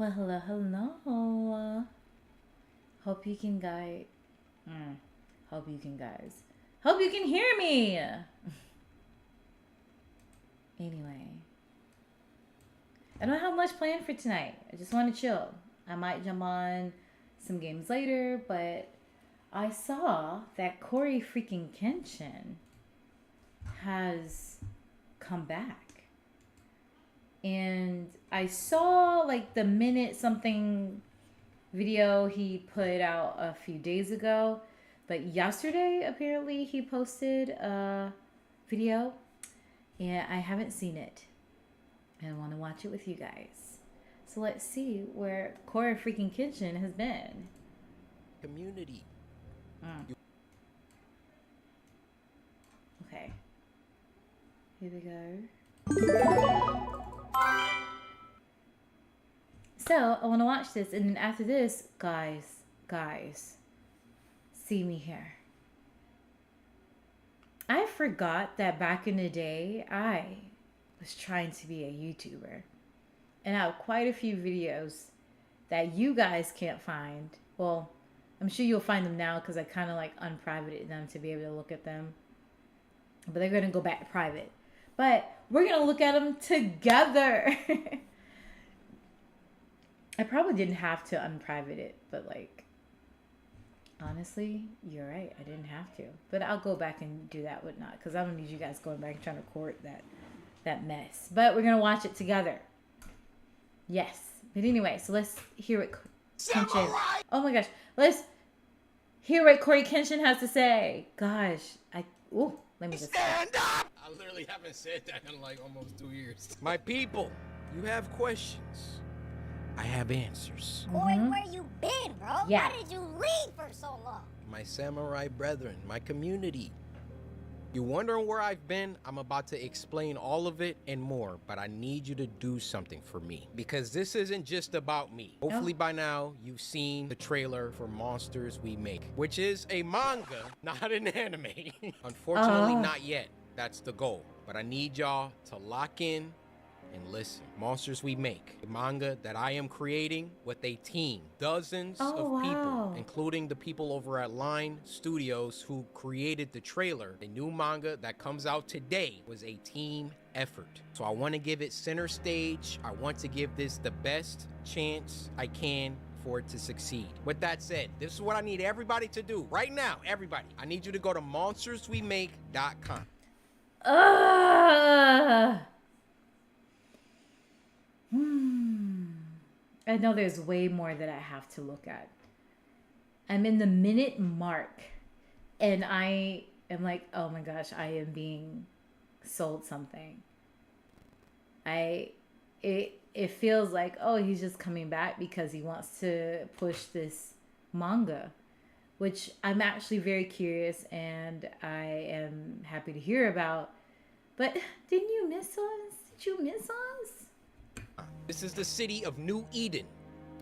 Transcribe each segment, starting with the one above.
Well, hello, hello. Hope you can guys. Hope you can guys. Hope you can hear me. Anyway, I don't have much planned for tonight. I just want to chill. I might jump on some games later, but I saw that CoryxKenshin has come back. And I saw like the minute something video he put out a few days ago, but yesterday apparently he posted a video and I haven't seen it and I want to watch it with you guys. So let's see where CoryxKenshin has been. Community. Okay. Here we go. So I want to watch this, and then after this, guys, see me here. I forgot that back in the day, I was trying to be a YouTuber, and I have quite a few videos that you guys can't find. Well, I'm sure you'll find them now because I kind of like unprivated them to be able to look at them, but they're gonna go back to private. But we're gonna look at them together. I probably didn't have to unprivate it, but like, honestly, you're right. I didn't have to, but I'll go back and do that whatnot because I don't need you guys going back and trying to record that mess. But we're gonna watch it together. Yes. But anyway, so let's hear what Kenshin. Oh my gosh, let's hear what CoryxKenshin has to say. Gosh, let me just stand up. I literally haven't said that in like almost 2 years. My people, you have questions. I have answers. Boy, where you been, bro? Yeah. Why did you leave for so long? My samurai brethren, my community. You wondering where I've been? I'm about to explain all of it and more, but I need you to do something for me because this isn't just about me. Hopefully by now you've seen the trailer for Monsters We Make, which is a manga, not an anime. Unfortunately, not yet. That's the goal. But I need y'all to lock in and listen. Monsters We Make, a manga that I am creating with a team, dozens of people, including the people over at Line Studios who created the trailer. The new manga that comes out today was a team effort. So I want to give it center stage. I want to give this the best chance I can for it to succeed. With that said, this is what I need everybody to do right now. Everybody, I need you to go to monsterswemake.com. I know there's way more that I have to look at. I'm in the minute mark and I am like, oh my gosh, I am being sold something. It feels like, oh, he's just coming back because he wants to push this manga, which I'm actually very curious and I am happy to hear about. But didn't you miss us? Did you miss us? This is the city of New Eden,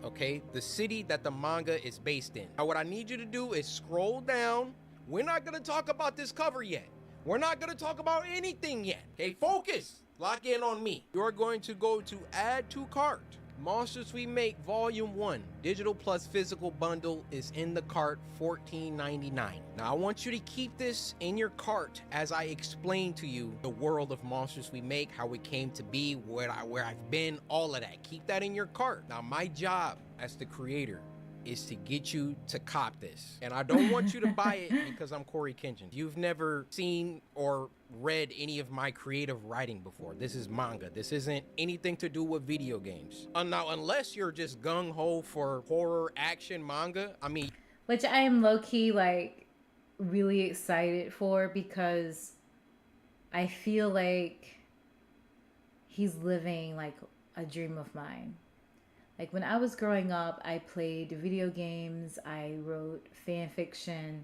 okay? The city that the manga is based in. Now, what I need you to do is scroll down. We're not gonna talk about this cover yet. We're not gonna talk about anything yet, okay? Focus, lock in on me. You're going to go to add to cart. Monsters We Make Volume 1, digital plus physical bundle is in the cart, $14.99. Now, I want you to keep this in your cart as I explain to you the world of Monsters We Make, how it came to be, where I've been, all of that. Keep that in your cart. Now, my job as the creator is to get you to cop this. And I don't want you to buy it because I'm CoryxKenshin. You've never seen or read any of my creative writing before. This is manga. This isn't anything to do with video games. Now, unless you're just gung-ho for horror action manga, I mean... Which I am low-key, like, really excited for because I feel like he's living, like, a dream of mine. Like, when I was growing up, I played video games, I wrote fan fiction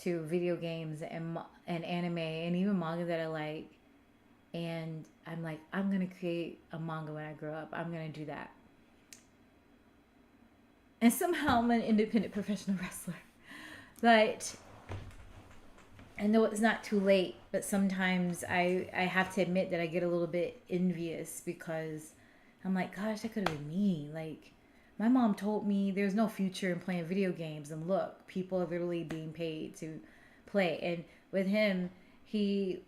to video games and anime and even manga that I like. And I'm like, I'm going to create a manga when I grow up. I'm going to do that. And somehow I'm an independent professional wrestler. But I know it's not too late, but sometimes I have to admit that I get a little bit envious because I'm like, gosh, that could have been me. Like, my mom told me there's no future in playing video games, and look, people are literally being paid to play. And with him, he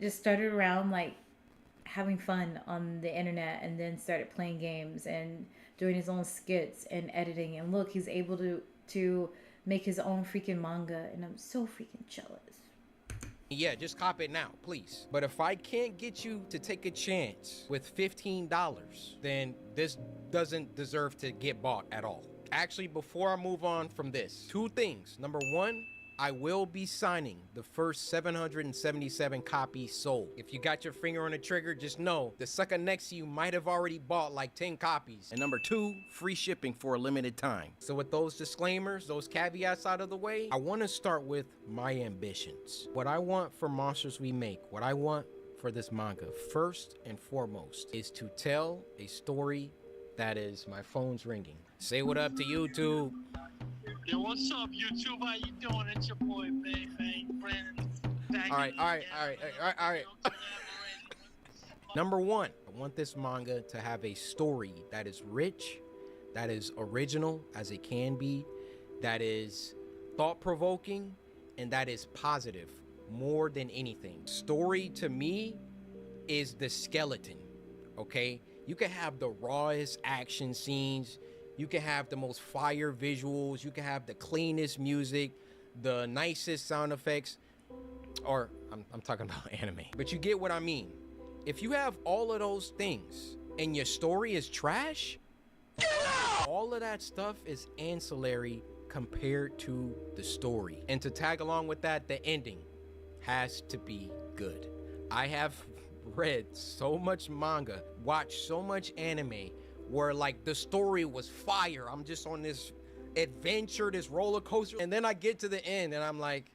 just started around like having fun on the internet, and then started playing games and doing his own skits and editing. And look, he's able to make his own freaking manga, and I'm so freaking jealous. Yeah, just cop it now, please. But if I can't get you to take a chance with $15, then this doesn't deserve to get bought at all. Actually, before I move on from this, two things. Number one, I will be signing the first 777 copies sold. If you got your finger on the trigger, just know the sucker next to you might have already bought like 10 copies. And number two, free shipping for a limited time. So with those disclaimers, those caveats out of the way, I want to start with my ambitions. What I want for Monsters We Make, what I want for this manga, first and foremost, is to tell a story that is, my phone's ringing. Say what up to YouTube. Yo, what's up, YouTube? How you doing? It's your boy, Bang Bang Brandon. All right. Number one, I want this manga to have a story that is rich, that is original as it can be, that is thought-provoking, and that is positive more than anything. Story to me is the skeleton, okay? You can have the rawest action scenes, you can have the most fire visuals, you can have the cleanest music, the nicest sound effects, or I'm talking about anime. But you get what I mean. If you have all of those things and your story is trash, all of that stuff is ancillary compared to the story. And to tag along with that, the ending has to be good. I have read so much manga, watched so much anime, where like the story was fire. I'm just on this adventure, this roller coaster, and then I get to the end and I'm like,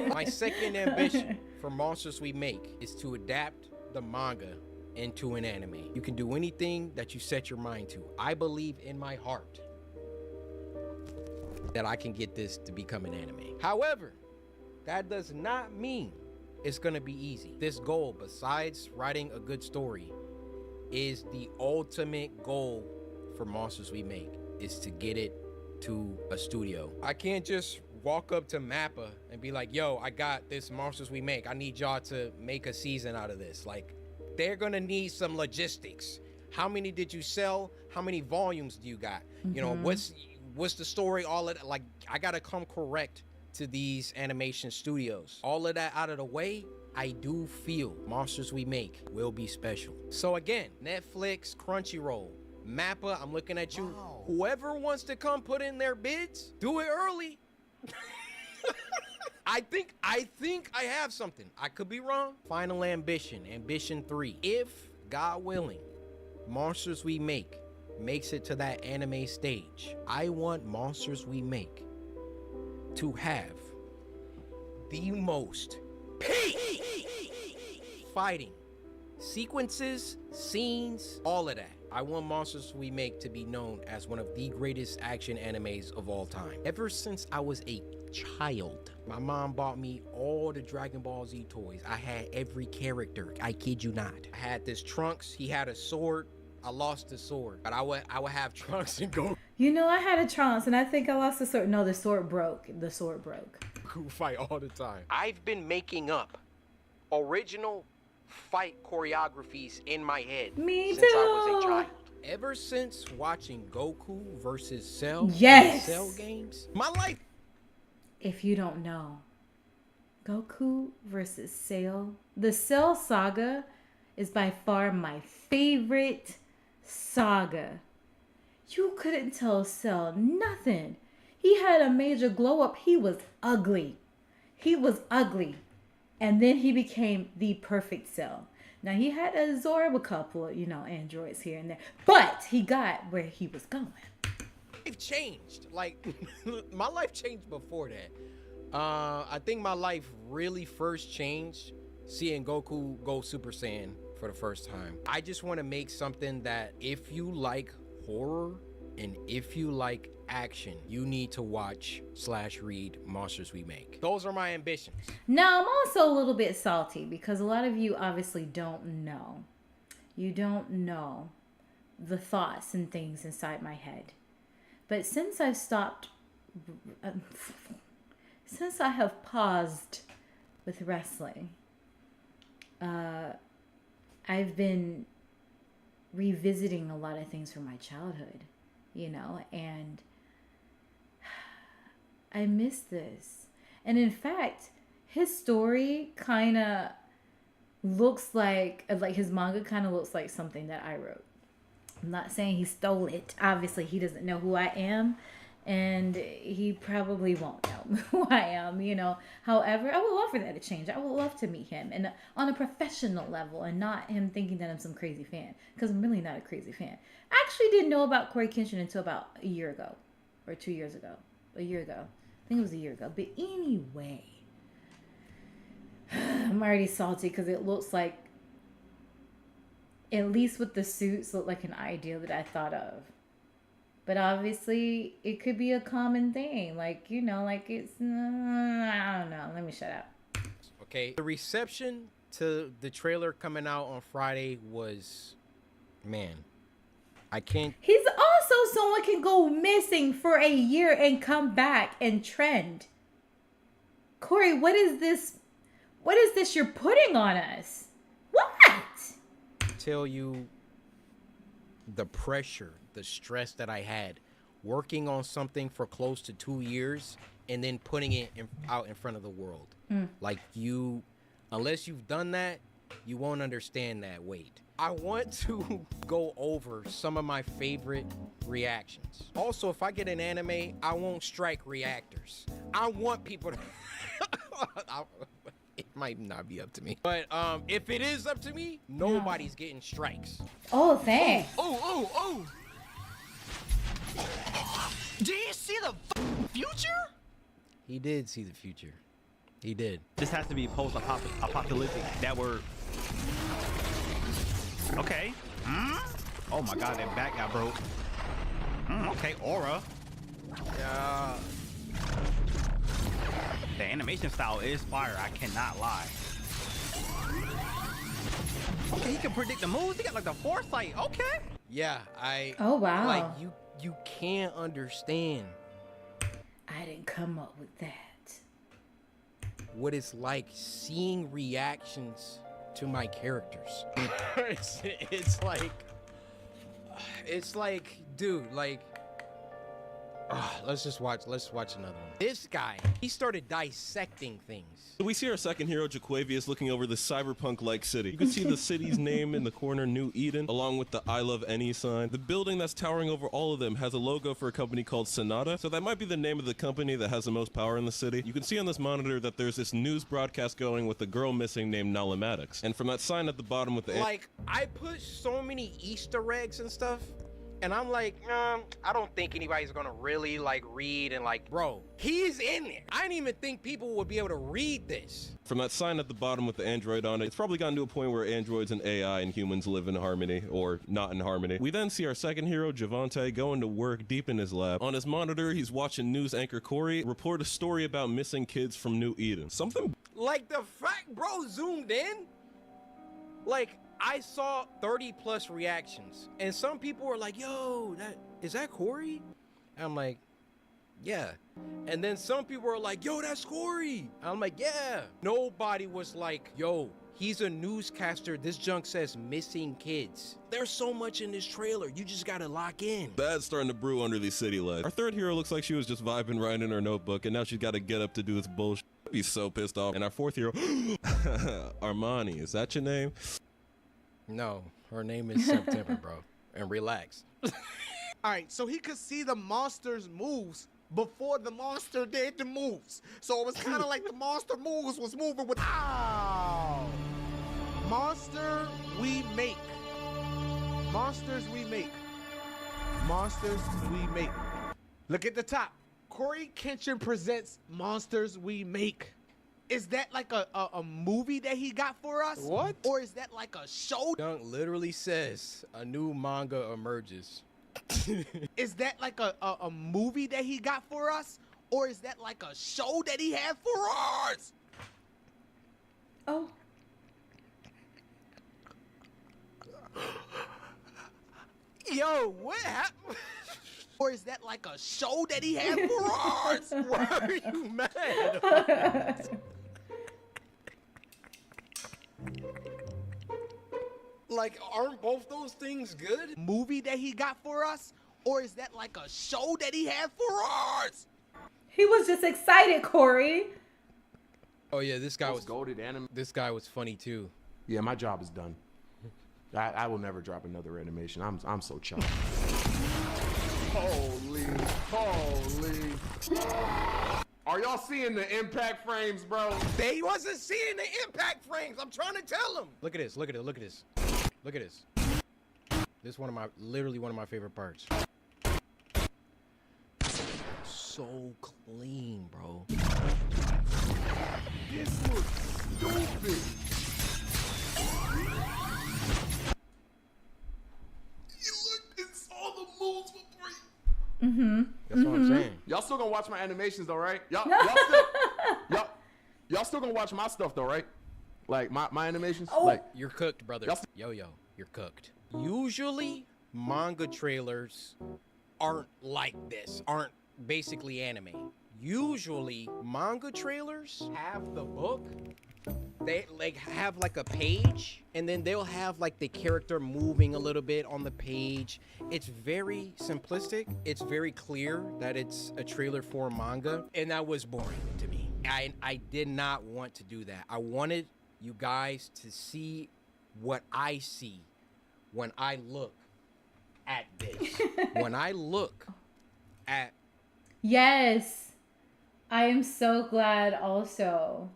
my second ambition for Monsters We Make is to adapt the manga into an anime. You can do anything that you set your mind to. I believe in my heart that I can get this to become an anime. However, that does not mean it's gonna be easy. This goal, besides writing a good story, is the ultimate goal for Monsters We Make, is to get it to a studio. I can't just walk up to Mappa and be like, yo, I got this Monsters We Make. I need y'all to make a season out of this. Like, they're gonna need some logistics. How many did you sell? How many volumes do you got? You know, what's the story? All of that. Like, I gotta come correct to these animation studios. All of that out of the way, I do feel Monsters We Make will be special. So again, Netflix, Crunchyroll, Mappa, I'm looking at you. Wow. Whoever wants to come put in their bids, do it early. I think I have something. I could be wrong. Final ambition, ambition 3. If, God willing, Monsters We Make makes it to that anime stage, I want Monsters We Make to have the most peak fighting sequences, scenes, all of that. I want Monsters We Make to be known as one of the greatest action animes of all time. Ever since I was a child, my mom bought me all the Dragon Ball Z toys. I had every character. I kid you not. I had this Trunks. He had a sword. I lost the sword, but I would have Trunks and Goku. You know, I had a Trunks, and I think I lost the sword. No, the sword broke. The sword broke. Goku fight all the time. I've been making up original fight choreographies in my head Me since too. I was a child. Ever since watching Goku versus Cell, yes, Cell games, my life. If you don't know, Goku versus Cell, the Cell saga is by far my favorite saga. You couldn't tell Cell nothing. He had a major glow up. He was ugly. And then he became the perfect Cell. Now he had to absorb a couple of, androids here and there, but he got where he was going. Life changed. Like, my life changed before that. I think my life really first changed seeing Goku go Super Saiyan for the first time. I just want to make something that if you like horror And if you like action, you need to watch / read Monsters We Make. Those are my ambitions. Now, I'm also a little bit salty because a lot of you obviously don't know. You don't know the thoughts and things inside my head. But since I've stopped, since I have paused with wrestling, I've been revisiting a lot of things from my childhood, you know, and I miss this. And in fact, his story kind of looks like his manga kind of looks like something that I wrote. I'm not saying he stole it. Obviously, he doesn't know who I am, and he probably won't know who I am, you know. However, I would love for that to change. I would love to meet him, and on a professional level, and not him thinking that I'm some crazy fan, because I'm really not a crazy fan. I actually didn't know about CoryxKenshin until about a year ago, or 2 years ago. A year ago. I think it was a year ago. But anyway, I'm already salty because it looks like, at least with the suits, look like an idea that I thought of. But obviously, it could be a common thing. Like, you know, like it's, I don't know. Let me shut up. Okay. The reception to the trailer coming out on Friday was, man, I can't. He's also someone can go missing for a year and come back and trend. Corey, what is this? What is this you're putting on us? What? Tell you the pressure, the stress that I had working on something for close to 2 years and then putting it out in front of the world. Like you, unless you've done that, you won't understand that weight. I want to go over some of my favorite reactions. Also, if I get an anime, I won't strike reactors. I want people to it might not be up to me, but if it is up to me, nobody's getting strikes. Oh, thanks. Oh. Did he see the future? He did see the future. He did. This has to be post-apocalyptic. That word. Okay. Oh my god, that back got broke. Okay, aura. Yeah. The animation style is fire, I cannot lie. Okay, he can predict the moves. He got like the foresight. Okay. Yeah, Oh, wow. Like you can't understand I didn't come up with that. what it's like seeing reactions to my characters. it's like, dude, like, let's watch another one. This guy, he started dissecting things. We see our second hero, Jaquavius, looking over this cyberpunk-like city. You can see the city's name in the corner, New Eden, along with the I Love Any sign. The building that's towering over all of them has a logo for a company called Sonata, so that might be the name of the company that has the most power in the city. You can see on this monitor that there's this news broadcast going with a girl missing named Nalamatics. And from that sign at the bottom with the... Like, I put so many Easter eggs and stuff, and I'm like, I don't think anybody's gonna really like read and like, bro, he's in there. I didn't even think people would be able to read this. From that sign at the bottom with the android on it, it's probably gotten to a point where androids and AI and humans live in harmony, or not in harmony. We then see our second hero, Javante, going to work deep in his lab. On his monitor, he's watching news anchor Corey report a story about missing kids from New Eden. Something... Like, the fact bro zoomed in, like, I saw 30 plus reactions, and some people were like, yo, is that Corey? And I'm like, yeah. And then some people were like, yo, that's Corey. I'm like, yeah. Nobody was like, yo, he's a newscaster. This junk says missing kids. There's so much in this trailer. You just gotta lock in. Bad's starting to brew under these city lights. Our third hero looks like she was just vibing right in her notebook, and now she's got to get up to do this bullshit. He's so pissed off. And our fourth hero, Armani, is that your name? No, her name is September, bro. And relax. All right, so he could see the monster's moves before the monster did the moves. So it was kind of like the monster moves was moving with... Ow! Monster we make. Monsters we make. Monsters we make. Look at the top. CoryxKenshin presents Monsters We Make. Is that like a movie that he got for us? What? Or is that like a show? Junk literally says a new manga emerges. Is that like a movie that he got for us? Or is that like a show that he had for us? Oh. Yo, what happened? Or is that like a show that he had for us? Why are you mad? Like, aren't both those things good? Movie that he got for us? Or is that like a show that he had for us? He was just excited, Corey. Oh yeah, this guy was goated anime. This guy was funny too. Yeah, my job is done. I will never drop another animation. I'm so chuffed. Holy. Are y'all seeing the impact frames, bro? They wasn't seeing the impact frames. I'm trying to tell him. Look at this. Look at it. Look at this. Look at this. This is literally one of my favorite parts. So clean, bro. This looks stupid. You looked and saw the moves before you. Mm-hmm. That's what I'm saying. Y'all still gonna watch my animations though, right? Y'all still gonna watch my stuff though, right? Like my animations? Oh. Like You're cooked, brother. Yo, you're cooked. Usually, manga trailers aren't like this, aren't basically anime. Usually, manga trailers have the book. They like have like a page, and then they'll have like the character moving a little bit on the page. It's very simplistic. It's very clear that it's a trailer for manga, and that was boring to me. I did not want to do that. I wanted you guys to see what I see when I look at this. When I look at... Yes. I am so glad also.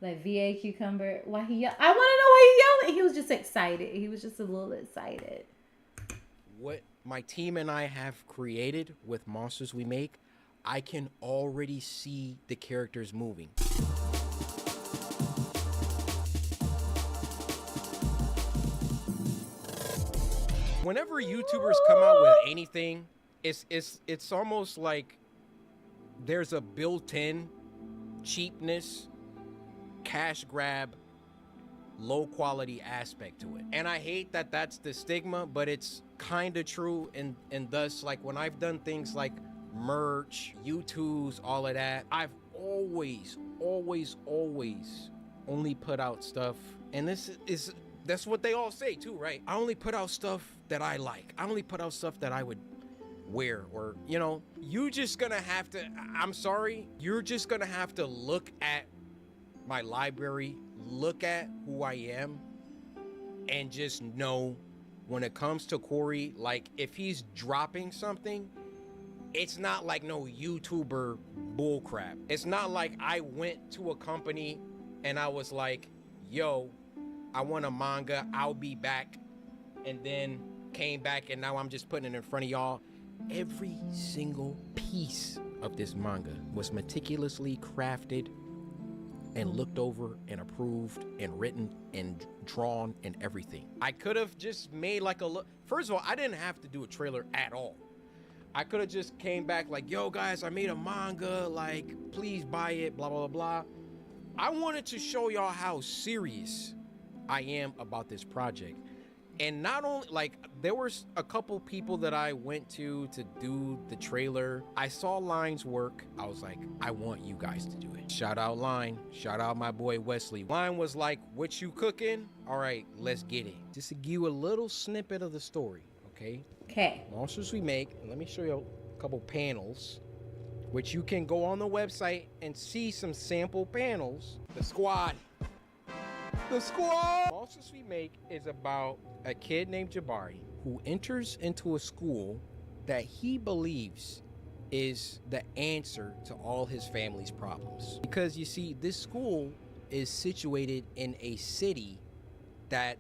Like VA Cucumber. Why he I want to know why he yelled. He was just excited. He was just a little excited. What my team and I have created with Monsters We Make, I can already see the characters moving. Whenever YouTubers come out with anything, it's almost like there's a built-in cheapness, cash grab, low quality aspect to it. And I hate that that's the stigma, but it's kind of true. And thus, like when I've done things like merch, YouTubes, all of that, I've always only put out stuff. And that's what they all say too, right? I only put out stuff that I like. I only put out stuff that I would wear, or, you know, you just gonna have to, I'm sorry, you're just gonna have to look at my library, look at who I am, and just know when it comes to Corey, like if he's dropping something, it's not like no YouTuber bullcrap. It's not like I went to a company and I was like, yo, I want a manga, I'll be back, and then came back and now I'm just putting it in front of y'all. Every single piece of this manga was meticulously crafted and looked over and approved and written and drawn and everything. I could have just made like a look. First of all, I didn't have to do a trailer at all. I could have just came back like, yo guys, I made a manga, like please buy it, blah, blah, blah, blah. I wanted to show y'all how serious I am about this project. And not only, like, there was a couple people that I went to do the trailer. I saw Line's work. I was like, I want you guys to do it. Shout out Line. Shout out my boy Wesley. Line was like, what you cooking? All right, let's get it. Just to give you a little snippet of the story, okay? Okay. Monsters We Make. Let me show you a couple panels, which you can go on the website and see some sample panels. The squad. The squad! Monsters We Make is about a kid named Jabari who enters into a school that he believes is the answer to all his family's problems. Because you see, this school is situated in a city that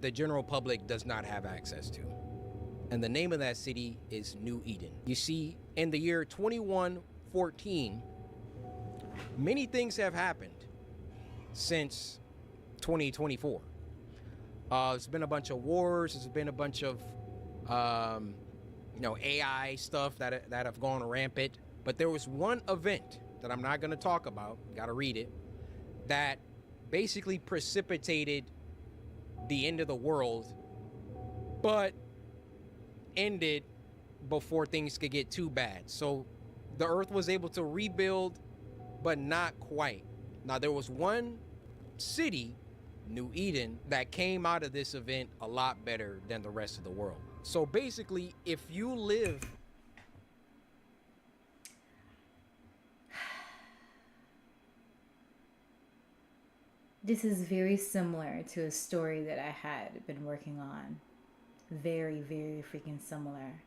the general public does not have access to. And the name of that city is New Eden. You see, in the year 2114, many things have happened since 2024. There's been a bunch of wars. There's been a bunch of AI stuff that have gone rampant. But there was one event that I'm not going to talk about, gotta read it, that basically precipitated the end of the world, but ended before things could get too bad. So the earth was able to rebuild, but not quite. Now, there was one city, New Eden, that came out of this event a lot better than the rest of the world. So basically, if you live... This is very similar to a story that I had been working on. Very, very freaking similar.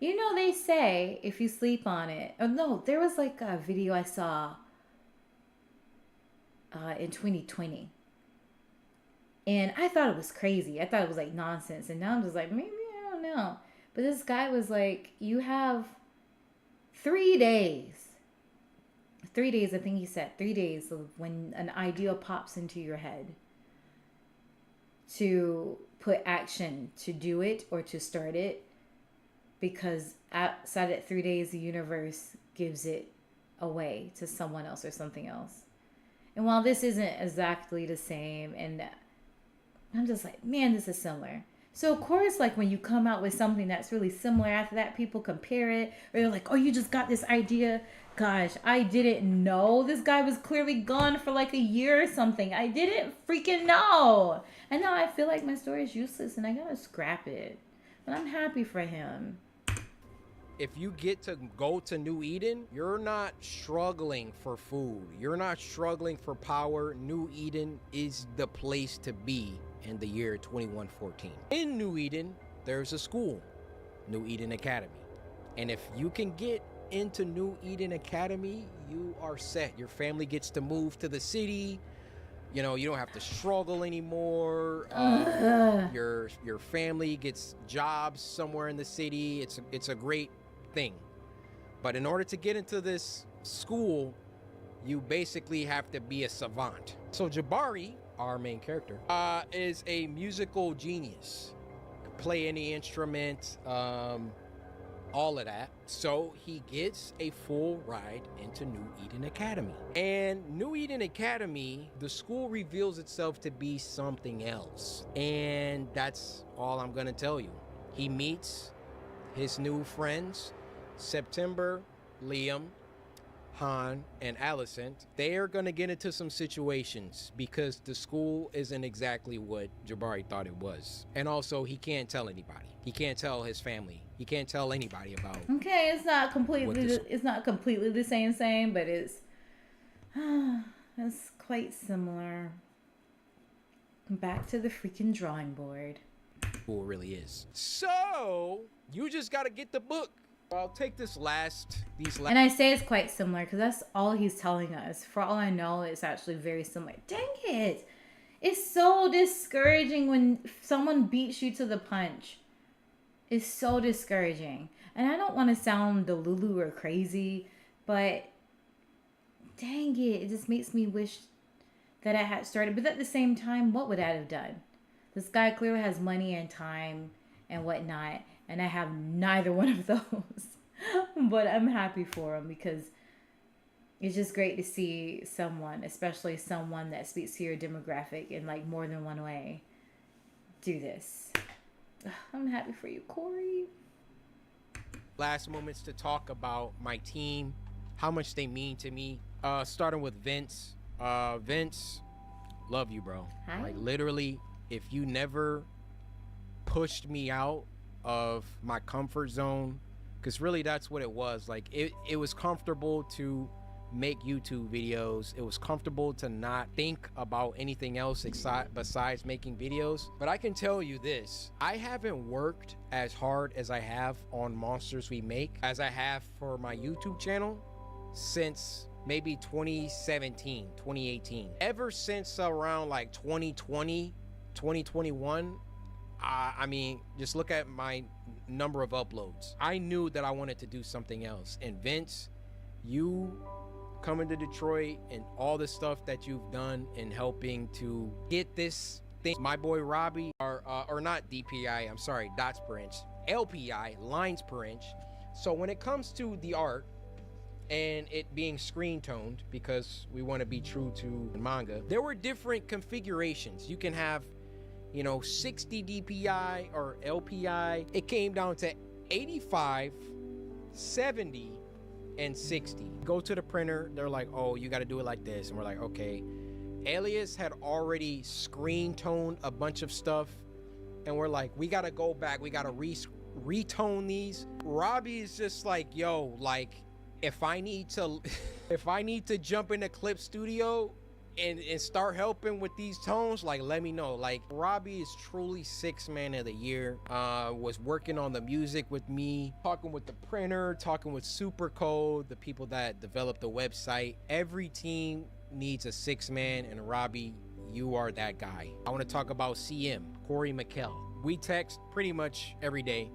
You know, they say if you sleep on it... Oh, no, there was like a video I saw in 2020. And I thought it was crazy. I thought it was like nonsense. And now I'm just like, maybe, I don't know. But this guy was like, you have 3 days. 3 days, I think he said, 3 days of when an idea pops into your head to put action to do it or to start it. Because outside of 3 days, the universe gives it away to someone else or something else. And while this isn't exactly the same, and I'm just like, man, this is similar. So, of course, like when you come out with something that's really similar, after that, people compare it. Or they're like, oh, you just got this idea. Gosh, I didn't know. This guy was clearly gone for like a year or something. I didn't freaking know. And now I feel like my story is useless and I gotta scrap it. But I'm happy for him. If you get to go to New Eden, you're not struggling for food. You're not struggling for power. New Eden is the place to be in the year 2114. In New Eden, there's a school, New Eden Academy. And if you can get into New Eden Academy, you are set. Your family gets to move to the city. You know, you don't have to struggle anymore. Your family gets jobs somewhere in the city. It's a great thing. But in order to get into this school, you basically have to be a savant. So Jabari, our main character, is a musical genius. Could play any instrument, all of that. So he gets a full ride into New Eden Academy. And New Eden Academy, the school reveals itself to be something else. And that's all I'm gonna tell you. He meets his new friends, September, Liam, Han, and Allison. They are gonna get into some situations because the school isn't exactly what Jabari thought it was. And also, he can't tell anybody. He can't tell his family. He can't tell anybody about. Okay, it's not completely the same, but it's quite similar. Back to the freaking drawing board. School really is. So you just gotta get the book. I'll take these last. And I say it's quite similar because that's all he's telling us. For all I know, it's actually very similar. Dang it! It's so discouraging when someone beats you to the punch. It's so discouraging. And I don't want to sound delulu or crazy, but dang it, it just makes me wish that I had started. But at the same time, what would I have done? This guy clearly has money and time and whatnot, and I have neither one of those. But I'm happy for him because it's just great to see someone, especially someone that speaks to your demographic in like more than one way, do this. I'm happy for you, Corey. Last moments to talk about my team, how much they mean to me. Starting with Vince. Vince, love you, bro. Hi. Like literally, if you never pushed me out of my comfort zone, because really that's what it was. Like it was comfortable to make YouTube videos. It was comfortable to not think about anything else besides making videos. But I can tell you this, I haven't worked as hard as I have on Monsters We Make as I have for my YouTube channel since maybe 2017, 2018. Ever since around like 2020, 2021, I mean, just look at my number of uploads. I knew that I wanted to do something else. And Vince, you coming to Detroit and all the stuff that you've done in helping to get this thing. My boy Robbie, or not DPI, I'm sorry, Dots Branch. LPI, lines per inch. So when it comes to the art and it being screen toned, because we want to be true to manga, there were different configurations. You can have, you know, 60 DPI or LPI. It came down to 85, 70, and 60. Go to the printer, they're like, oh, you got to do it like this. And we're like, okay. Alias had already screen toned a bunch of stuff. And we're like, we got to go back. We got to retone these. Robbie is just like, yo, like, if I need to jump into Clip Studio and start helping with these tones, like, let me know. Like, Robbie is truly 6th man of the year. Was working on the music with me, talking with the printer, talking with Supercode, the people that developed the website. Every team needs a 6th man, and Robbie, you are that guy. I want to talk about CM, Corey McKell. We text pretty much every day.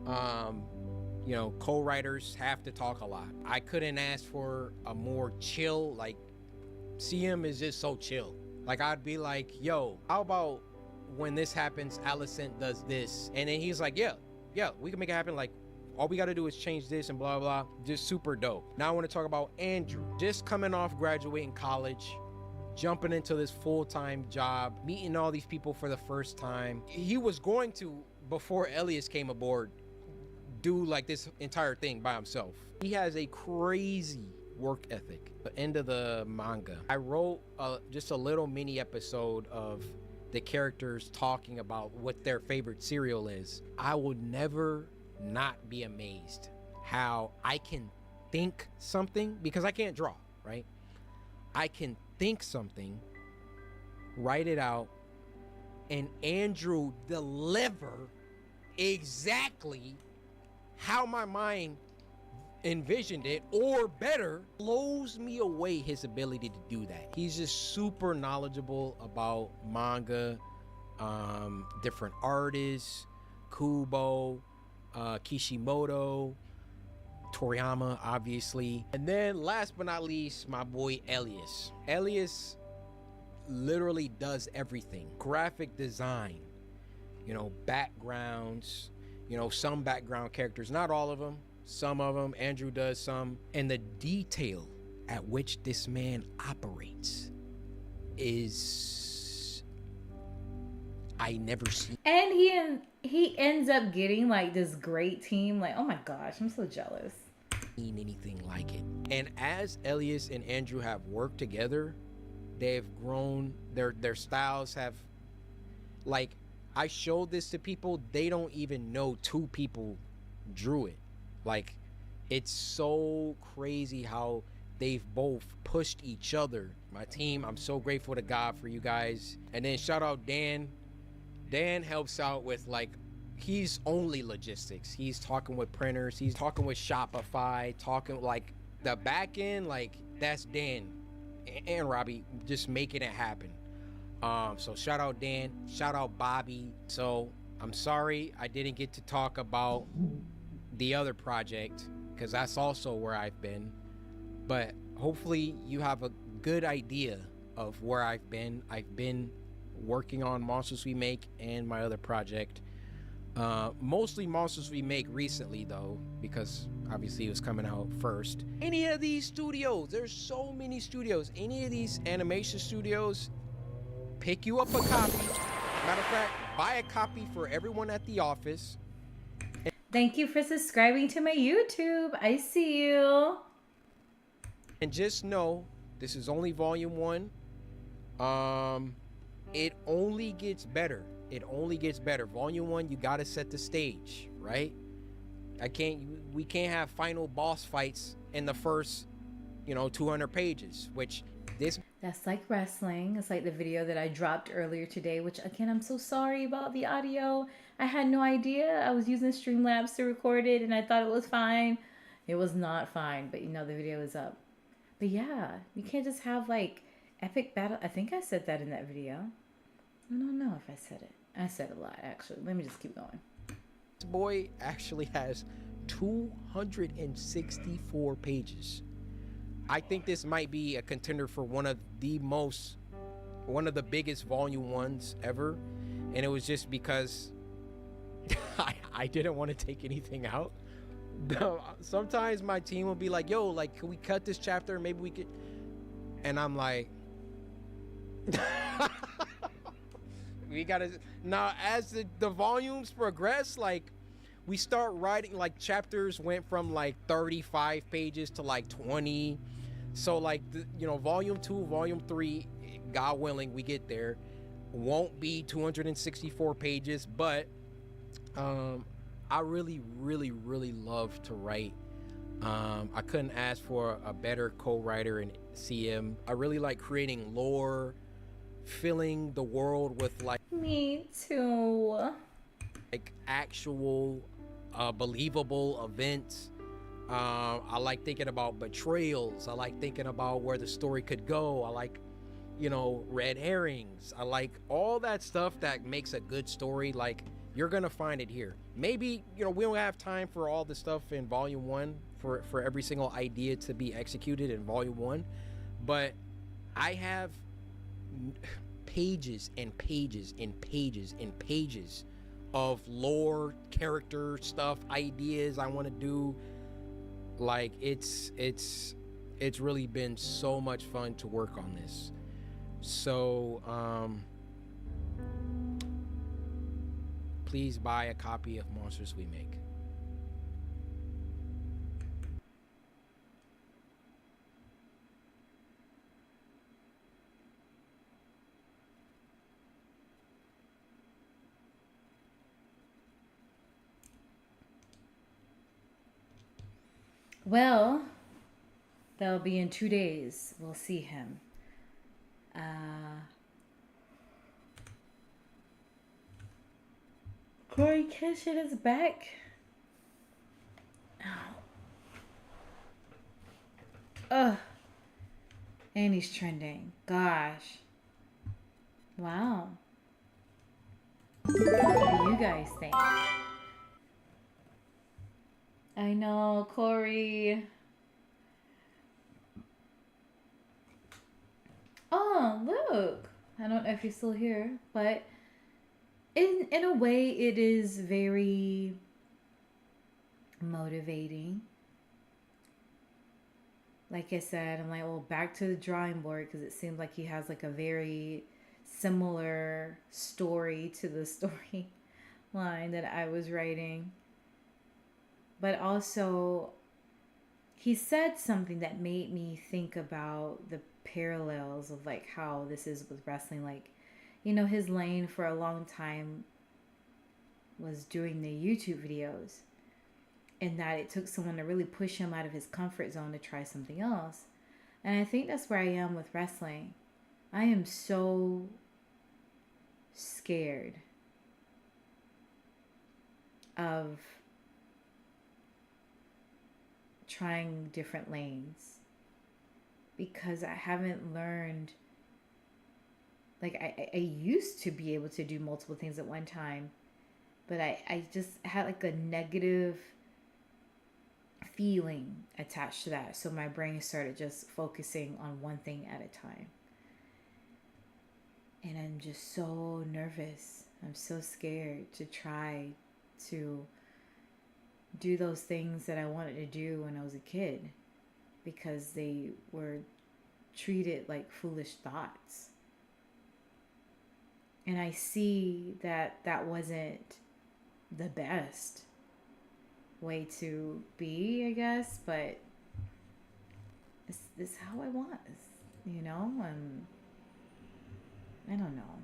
You know, co-writers have to talk a lot. I couldn't ask for a more chill, like, CM is just so chill. Like, I'd be like, yo, how about when this happens, Alicent does this? And then he's like, yeah, we can make it happen. Like, all we got to do is change this and blah, blah. Just super dope. Now I want to talk about Andrew. Just coming off graduating college, jumping into this full-time job, meeting all these people for the first time. He was going to, before Elias came aboard, do like this entire thing by himself. He has a crazy work ethic. The end of the manga, I wrote just a little mini episode of the characters talking about what their favorite cereal is. I would never not be amazed how I can think something, because I can't draw, right? I can think something, write it out, and Andrew deliver exactly how my mind envisioned it, or better. Blows me away, his ability to do that. He's just super knowledgeable about manga, different artists, Kubo, Kishimoto, Toriyama, obviously. And then last but not least, my boy Elias. Elias literally does everything. Graphic design, you know, backgrounds, you know, some background characters, not all of them, some of them. Andrew does some. And the detail at which this man operates is, I never see. And he ends up getting like this great team. Like, oh my gosh, I'm so jealous. Anything like it. And as Elias and Andrew have worked together, they've grown. Their styles have, like, I showed this to people, they don't even know 2 people drew it. Like, it's so crazy how they've both pushed each other. My team, I'm so grateful to God for you guys. And then shout out Dan. Dan helps out with, like, he's only logistics. He's talking with printers, he's talking with Shopify, talking like the back end, like, that's Dan and Robbie just making it happen. So shout out Dan, shout out Bobby. So I'm sorry I didn't get to talk about the other project, because that's also where I've been, but hopefully you have a good idea of where I've been. I've been working on Monsters We Make and my other project, mostly Monsters We Make recently though, because obviously it was coming out first. Any of these studios, there's so many studios, any of these animation studios, pick you up a copy. Matter of fact, buy a copy for everyone at the office. Thank you for subscribing to my YouTube. I see you. And just know, this is only volume 1. It only gets better. It only gets better. Volume 1, you gotta set the stage, right? We can't have final boss fights in the first, 200 pages, which this... That's like wrestling. It's like the video that I dropped earlier today, which again, I'm so sorry about the audio. I had no idea. I was using Streamlabs to record it and I thought it was fine. It was not fine, but the video is up. But yeah, you can't just have like epic battle. I think I said that in that video. I don't know if I said it. I said a lot, actually. Let me just keep going. This boy actually has 264 pages. I think this might be a contender for one of the biggest volume 1s ever. And it was just because I didn't want to take anything out. No, sometimes my team will be like, yo, like, can we cut this chapter? Maybe we could. And I'm like, we gotta. Now, as the volumes progress, like, we start writing, like, chapters went from like 35 pages to like 20. So, like, volume 2, volume 3, God willing, we get there, won't be 264 pages, but I really, really, really love to write. I couldn't ask for a better co-writer in CM. I really like creating lore, filling the world with Me too. like actual believable events. I like thinking about betrayals. I like thinking about where the story could go. I like, red herrings. I like all that stuff that makes a good story. Like, you're gonna find it here. Maybe, we don't have time for all the stuff in volume 1 for every single idea to be executed in volume 1, but I have pages and pages and pages and pages of lore, character stuff, ideas I want to do. Like, it's really been so much fun to work on this. So please buy a copy of Monsters We Make. Well, that'll be in 2 days. We'll see him. CoryxKenshin is back. Ugh. And he's trending. Gosh. Wow. What do you guys think? I know, Corey. Oh, look. I don't know if he's still here, but in a way it is very motivating. Like I said, I'm like, well, back to the drawing board, because it seems like he has like a very similar story to the story line that I was writing. But also, he said something that made me think about the parallels of like how this is with wrestling. Like, his lane for a long time was doing the YouTube videos, and that it took someone to really push him out of his comfort zone to try something else. And I think that's where I am with wrestling. I am so scared of trying different lanes, because I haven't learned. Like, I used to be able to do multiple things at one time, but I just had like a negative feeling attached to that. So my brain started just focusing on one thing at a time. And I'm just so nervous. I'm so scared to try to do those things that I wanted to do when I was a kid, because they were treated like foolish thoughts. And I see that that wasn't the best way to be, I guess, but this is how I was, I don't know.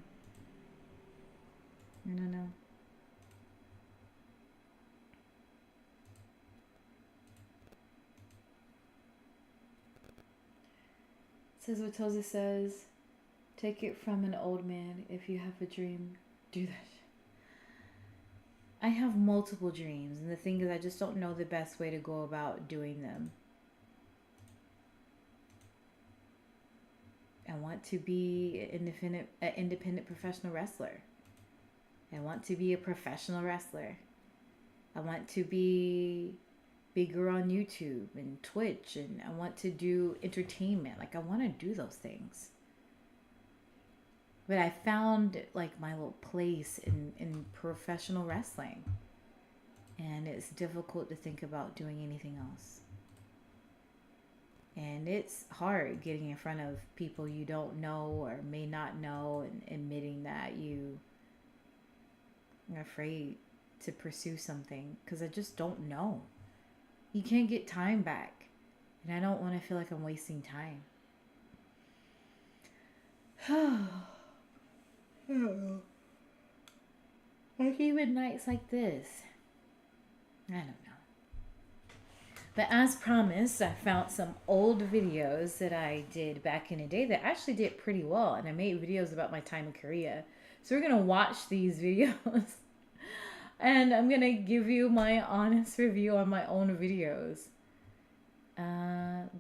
Says what Toza says, take it from an old man. If you have a dream, do that. I have multiple dreams, and the thing is, I just don't know the best way to go about doing them. I want to be an independent professional wrestler. I want to be a professional wrestler. I want to be bigger on YouTube and Twitch, and I want to do entertainment. Like, I want to do those things. But I found like my little place in professional wrestling. And it's difficult to think about doing anything else. And it's hard getting in front of people you don't know or may not know and admitting that you are afraid to pursue something because I just don't know. You can't get time back. And I don't want to feel like I'm wasting time. Like even nights like this. I don't know. But as promised, I found some old videos that I did back in the day that actually did pretty well. And I made videos about my time in Korea. So we're going to watch these videos. And I'm going to give you my honest review on my own videos.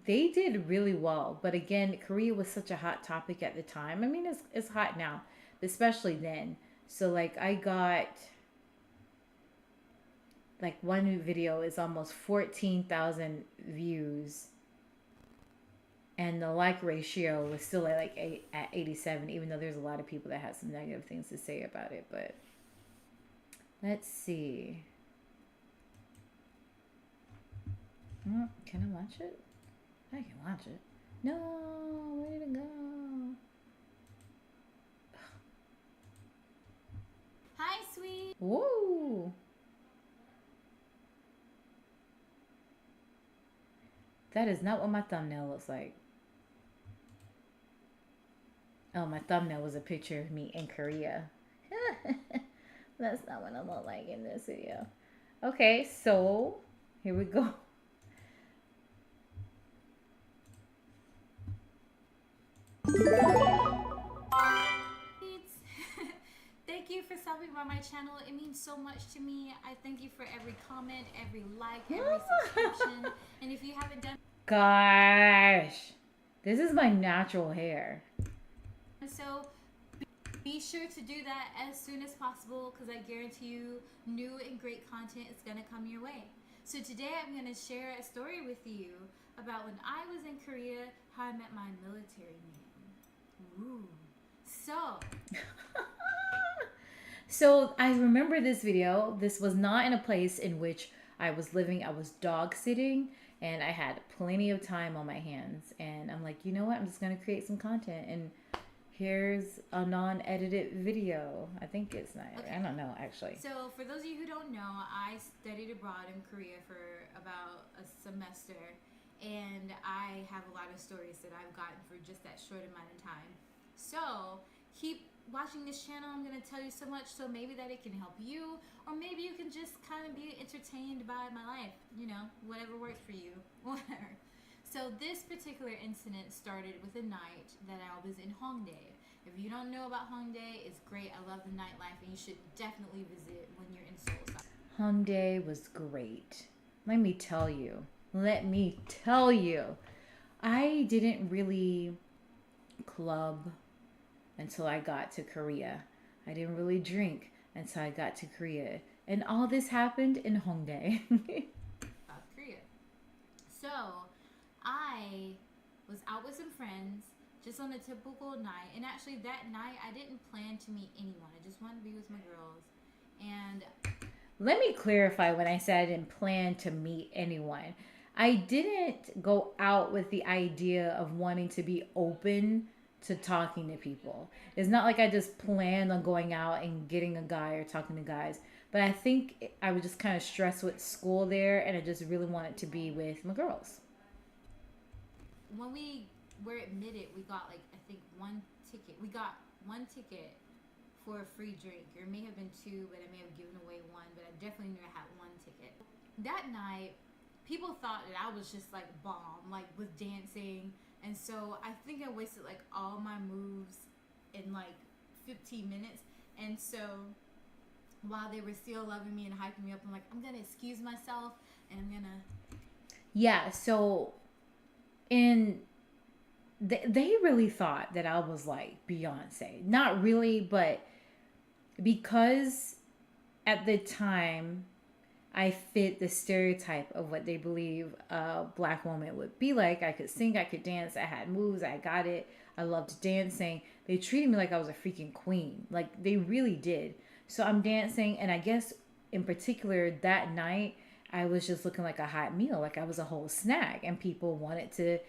They did really well. But again, Korea was such a hot topic at the time. I mean, it's hot now, especially then. So like I got... like one video is almost 14,000 views, and the like ratio was still at 87, even though there's a lot of people that had some negative things to say about it. But let's see. Can I watch it? I can watch it. No, where did it go? Hi, sweet. Whoa. That is not what my thumbnail looks like. Oh, my thumbnail was a picture of me in Korea. That's not what I look like in this video. Okay, so here we go. Thank you for stopping by my channel. It means so much to me. I thank you for every comment, every like, every subscription. And if you haven't done... Gosh. This is my natural hair. So be sure to do that as soon as possible because I guarantee you new and great content is going to come your way. So today I'm going to share a story with you about when I was in Korea, how I met my military man. Ooh. So I remember this video. This was not in a place in which I was living. I was dog sitting and I had plenty of time on my hands. And I'm like, you know what? I'm just going to create some content. And here's a non-edited video. I think it's not. Okay. I don't know, actually. So for those of you who don't know, I studied abroad in Korea for about a semester. And I have a lot of stories that I've gotten for just that short amount of time. So keep watching this channel. I'm going to tell you so much, so maybe that it can help you, or maybe you can just kind of be entertained by my life, you know, whatever works for you, whatever. So this particular incident started with a night that I was in Hongdae. If you don't know about Hongdae, it's great. I love the nightlife, and you should definitely visit when you're in Seoul. Hongdae was great. Let me tell you. I didn't really club until I got to Korea. I didn't really drink until I got to Korea. And all this happened in Hongdae. South Korea. So I was out with some friends just on a typical night. And actually that night I didn't plan to meet anyone. I just wanted to be with my girls. And let me clarify when I said I didn't plan to meet anyone. I didn't go out with the idea of wanting to be open to talking to people. It's not like I just planned on going out and getting a guy or talking to guys. But I think I was just kind of stressed with school there, and I just really wanted to be with my girls. When we were admitted, we got like, I think one ticket. We got one ticket for a free drink. There may have been two, but I may have given away one, but I definitely knew I had one ticket. That night, people thought that I was just like bomb, like with dancing. And so I think I wasted like all my moves in like 15 minutes. And so while they were still loving me and hyping me up, I'm like, I'm going to excuse myself and I'm going to... Yeah, so they really thought that I was like Beyonce. Not really, but because at the time I fit the stereotype of what they believe a black woman would be like. I could sing, I could dance, I had moves, I got it. I loved dancing. They treated me like I was a freaking queen. Like, they really did. So I'm dancing, and I guess in particular that night, I was just looking like a hot meal, like I was a whole snack, and people wanted to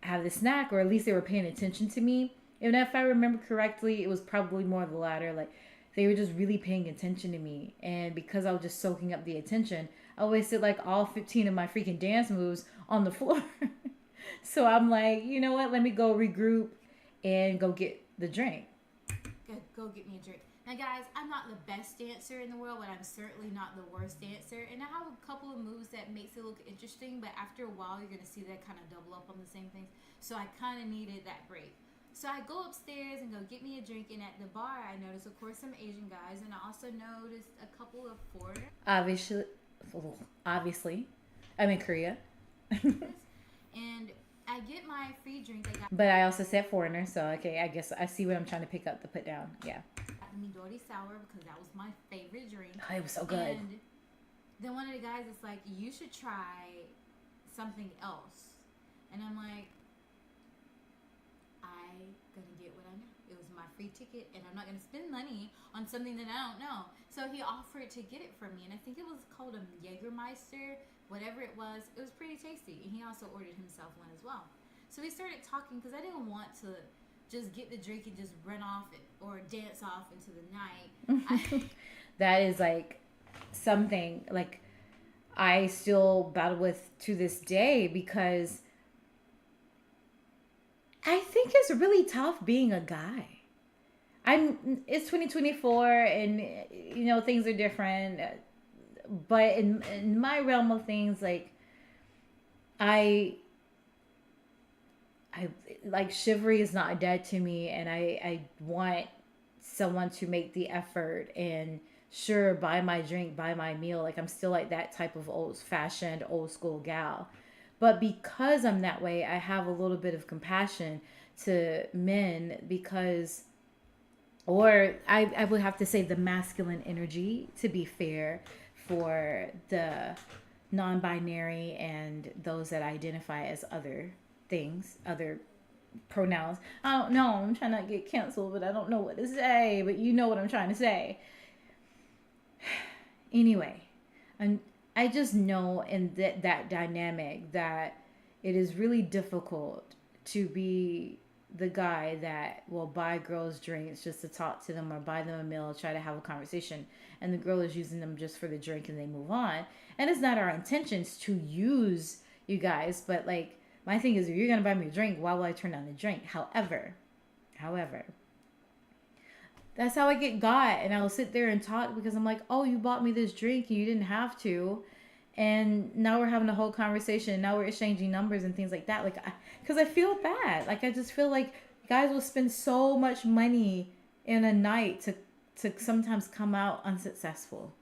have the snack, or at least they were paying attention to me. And if I remember correctly, it was probably more of the latter. Like they were just really paying attention to me, and because I was just soaking up the attention, I wasted like all 15 of my freaking dance moves on the floor. So I'm like, you know what? Let me go regroup and go get the drink. Go get me a drink. Now, guys, I'm not the best dancer in the world, but I'm certainly not the worst dancer. And I have a couple of moves that makes it look interesting, but after a while, you're going to see that kind of double up on the same things. So I kind of needed that break. So I go upstairs and go get me a drink, and at the bar, I notice, of course, some Asian guys, and I also noticed a couple of foreigners. Obviously, I'm in Korea. And I get my free drink. But I also said foreigner, so okay, I guess I see what I'm trying to pick up to put down. Yeah. Midori sour because that was my favorite drink. Oh, it was so good. And then one of the guys is like, you should try something else. And I'm like, I'm gonna get what I know. It was my free ticket, and I'm not gonna spend money on something that I don't know. So he offered to get it for me, and I think it was called a Jägermeister, whatever it was. It was pretty tasty, and he also ordered himself one as well. So we started talking because I didn't want to just get the drink and just run off or dance off into the night. That is like something like I still battle with to this day, because I think it's really tough being a guy. It's 2024, and you know things are different, but in my realm of things, like I like chivalry is not dead to me, and I want someone to make the effort and sure, buy my drink, buy my meal. Like I'm still like that type of old-fashioned, old school gal. But because I'm that way, I have a little bit of compassion to men because, or I would have to say the masculine energy, to be fair, for the non-binary and those that identify as other things, other pronouns. I don't know. I'm trying not to get canceled, but I don't know what to say. But you know what I'm trying to say. Anyway, and I just know in that dynamic that it is really difficult to be the guy that will buy girls drinks just to talk to them or buy them a meal, try to have a conversation, and the girl is using them just for the drink and they move on. And it's not our intentions to use you guys, but like my thing is, if you're gonna buy me a drink, why will I turn down the drink? However, that's how I get got, and I'll sit there and talk because I'm like, oh, you bought me this drink and you didn't have to, and now we're having a whole conversation. Now we're exchanging numbers and things like that. Like, because I feel bad. Like I just feel like guys will spend so much money in a night to sometimes come out unsuccessful.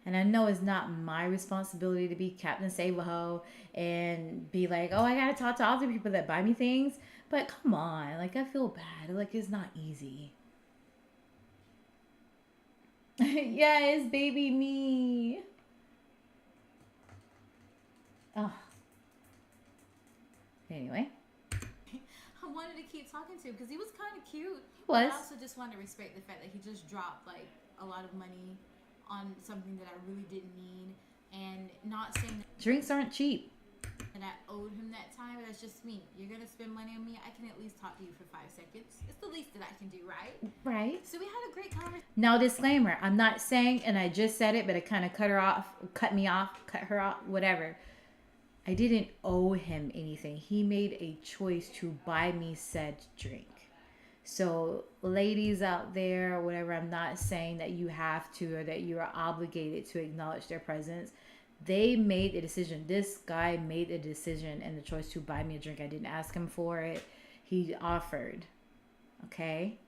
And I know it's not my responsibility to be Captain Save-A-Ho and be like, oh, I gotta talk to all the people that buy me things. But come on, like I feel bad. Like it's not easy. Yes, baby me. Oh. Anyway. I wanted to keep talking to him because he was kind of cute. Was. I also just wanted to respect the fact that he just dropped like a lot of money on something that I really didn't need, and not saying that drinks aren't cheap. And I owed him that time, but that's just me. You're gonna spend money on me, I can at least talk to you for 5 seconds. It's the least that I can do, right? Right. So we had a great conversation. Now, disclaimer, I'm not saying, and I just said it, but it kind of cut her off, cut her off, whatever. I didn't owe him anything. He made a choice to buy me said drink. So ladies out there or whatever, I'm not saying that you have to or that you are obligated to acknowledge their presence. They made a decision. This guy made a decision and the choice to buy me a drink. I didn't ask him for it. He offered. Okay?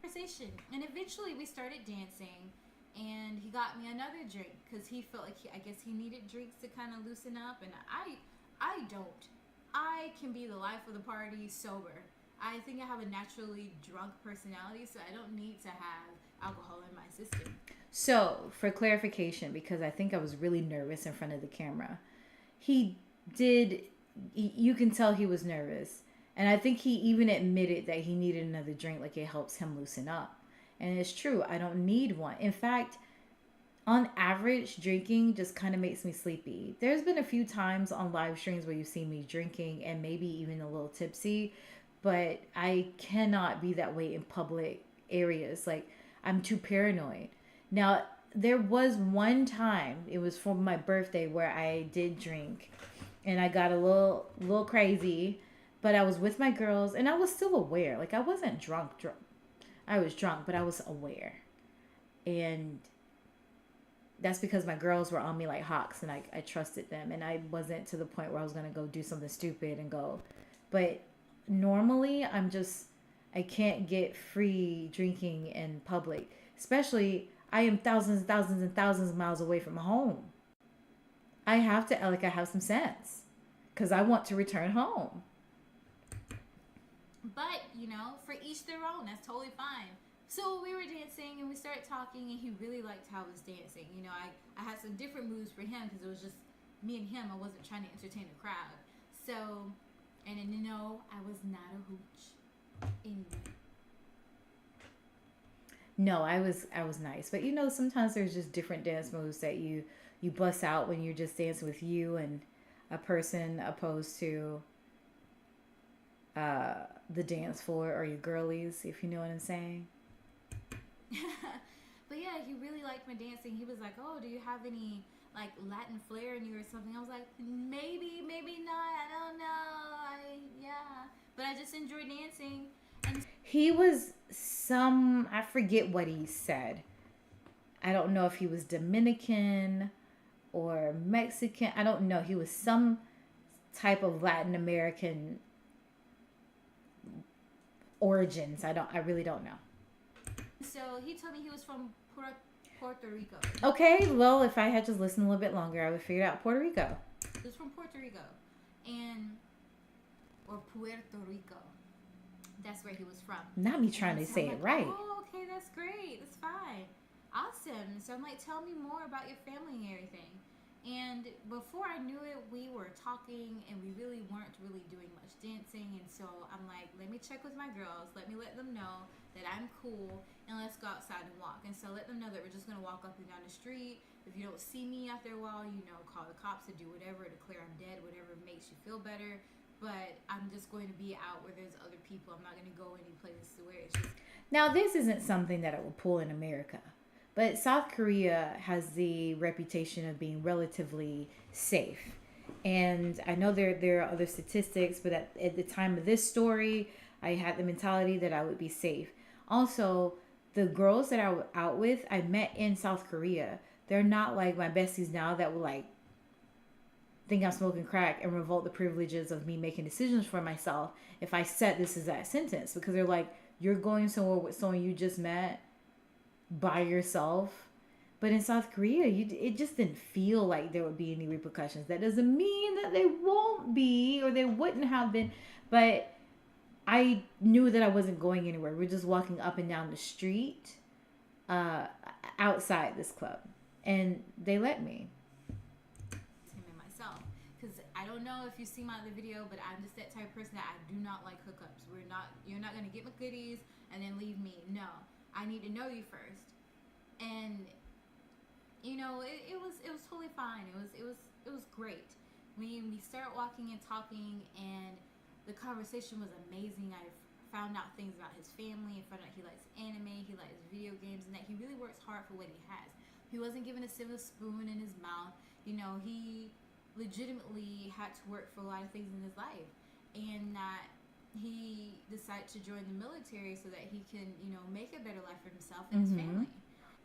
Conversation. And eventually we started dancing, and he got me another drink because he felt like I guess he needed drinks to kind of loosen up, and I don't. I can be the life of the party sober. I think I have a naturally drunk personality, so I don't need to have alcohol in my system. So, for clarification, because I think I was really nervous in front of the camera, you can tell he was nervous. And I think he even admitted that he needed another drink, like it helps him loosen up. And it's true, I don't need one. In fact, On average, drinking just kind of makes me sleepy. There's been a few times on live streams where you see me drinking and maybe even a little tipsy, but I cannot be that way in public areas. Like, I'm too paranoid. Now, there was one time, it was for my birthday, where I did drink and I got a little crazy, but I was with my girls and I was still aware. Like, I wasn't drunk. I was drunk, but I was aware. And that's because my girls were on me like hawks and I trusted them, and I wasn't to the point where I was going to go do something stupid and go. But normally I can't get free drinking in public. Especially, I am thousands and thousands and thousands of miles away from home. I have to, like, I have some sense because I want to return home. But, you know, for each their own. That's totally fine. So we were dancing and we started talking, and he really liked how I was dancing. You know, I had some different moves for him because it was just me and him. I wasn't trying to entertain the crowd. So, and then, you know, I was not a hooch. Anyway. No, I was nice. But, you know, sometimes there's just different dance moves that you bust out when you're just dancing with you and a person, opposed to the dance floor or your girlies, if you know what I'm saying. But yeah, he really liked my dancing. He was like, oh, do you have any like Latin flair in you or something? I was like, maybe not, I don't know. But I just enjoy dancing. And He was I forget what he said. I don't know if he was Dominican or Mexican. I don't know. He was some type of Latin American origins. I really don't know. so he told me he was from Puerto Rico. Okay, well, if I had just listened a little bit longer, I would figure out Puerto Rico. He was from Puerto Rico. Or Puerto Rico. That's where he was from. Not me trying to So say I'm it like, right. oh, okay, that's great. That's fine. Awesome. So I'm like, tell me more about your family and everything. And before I knew it, we were talking and we really weren't really doing much dancing. And so I'm like, let me check with my girls. Let me let them know that I'm cool and let's go outside and walk. And so let them know that we're just going to walk up and down the street. If you don't see me after a while, you know, call the cops to do whatever, declare I'm dead, whatever makes you feel better. But I'm just going to be out where there's other people. I'm not going to go any places where it's just... Now, this isn't something that I would pull in America. But South Korea has the reputation of being relatively safe. And I know there are other statistics, but at the time of this story, I had the mentality that I would be safe. Also, the girls that I was out with, I met in South Korea. They're not like my besties now that will like think I'm smoking crack and revolt the privileges of me making decisions for myself if I set this as that sentence. Because they're like, you're going somewhere with someone you just met by yourself. But in South Korea, it just didn't feel like there would be any repercussions. That doesn't mean that they won't be or they wouldn't have been. But I knew that I wasn't going anywhere. We're just walking up and down the street outside this club. And they let me. Him and myself. Because I don't know if you see my other video, but I'm just that type of person that I do not like hookups. You're not going to get my goodies and then leave me. No. I need to know you first. And you know, it was totally fine. It was great. We started walking and talking, and the conversation was amazing. I found out things about his family. I found out he likes anime, he likes video games, and that he really works hard for what he has. He wasn't given a silver spoon in his mouth. You know, he legitimately had to work for a lot of things in his life, and that he decided to join the military so that he can, you know, make a better life for himself and his family.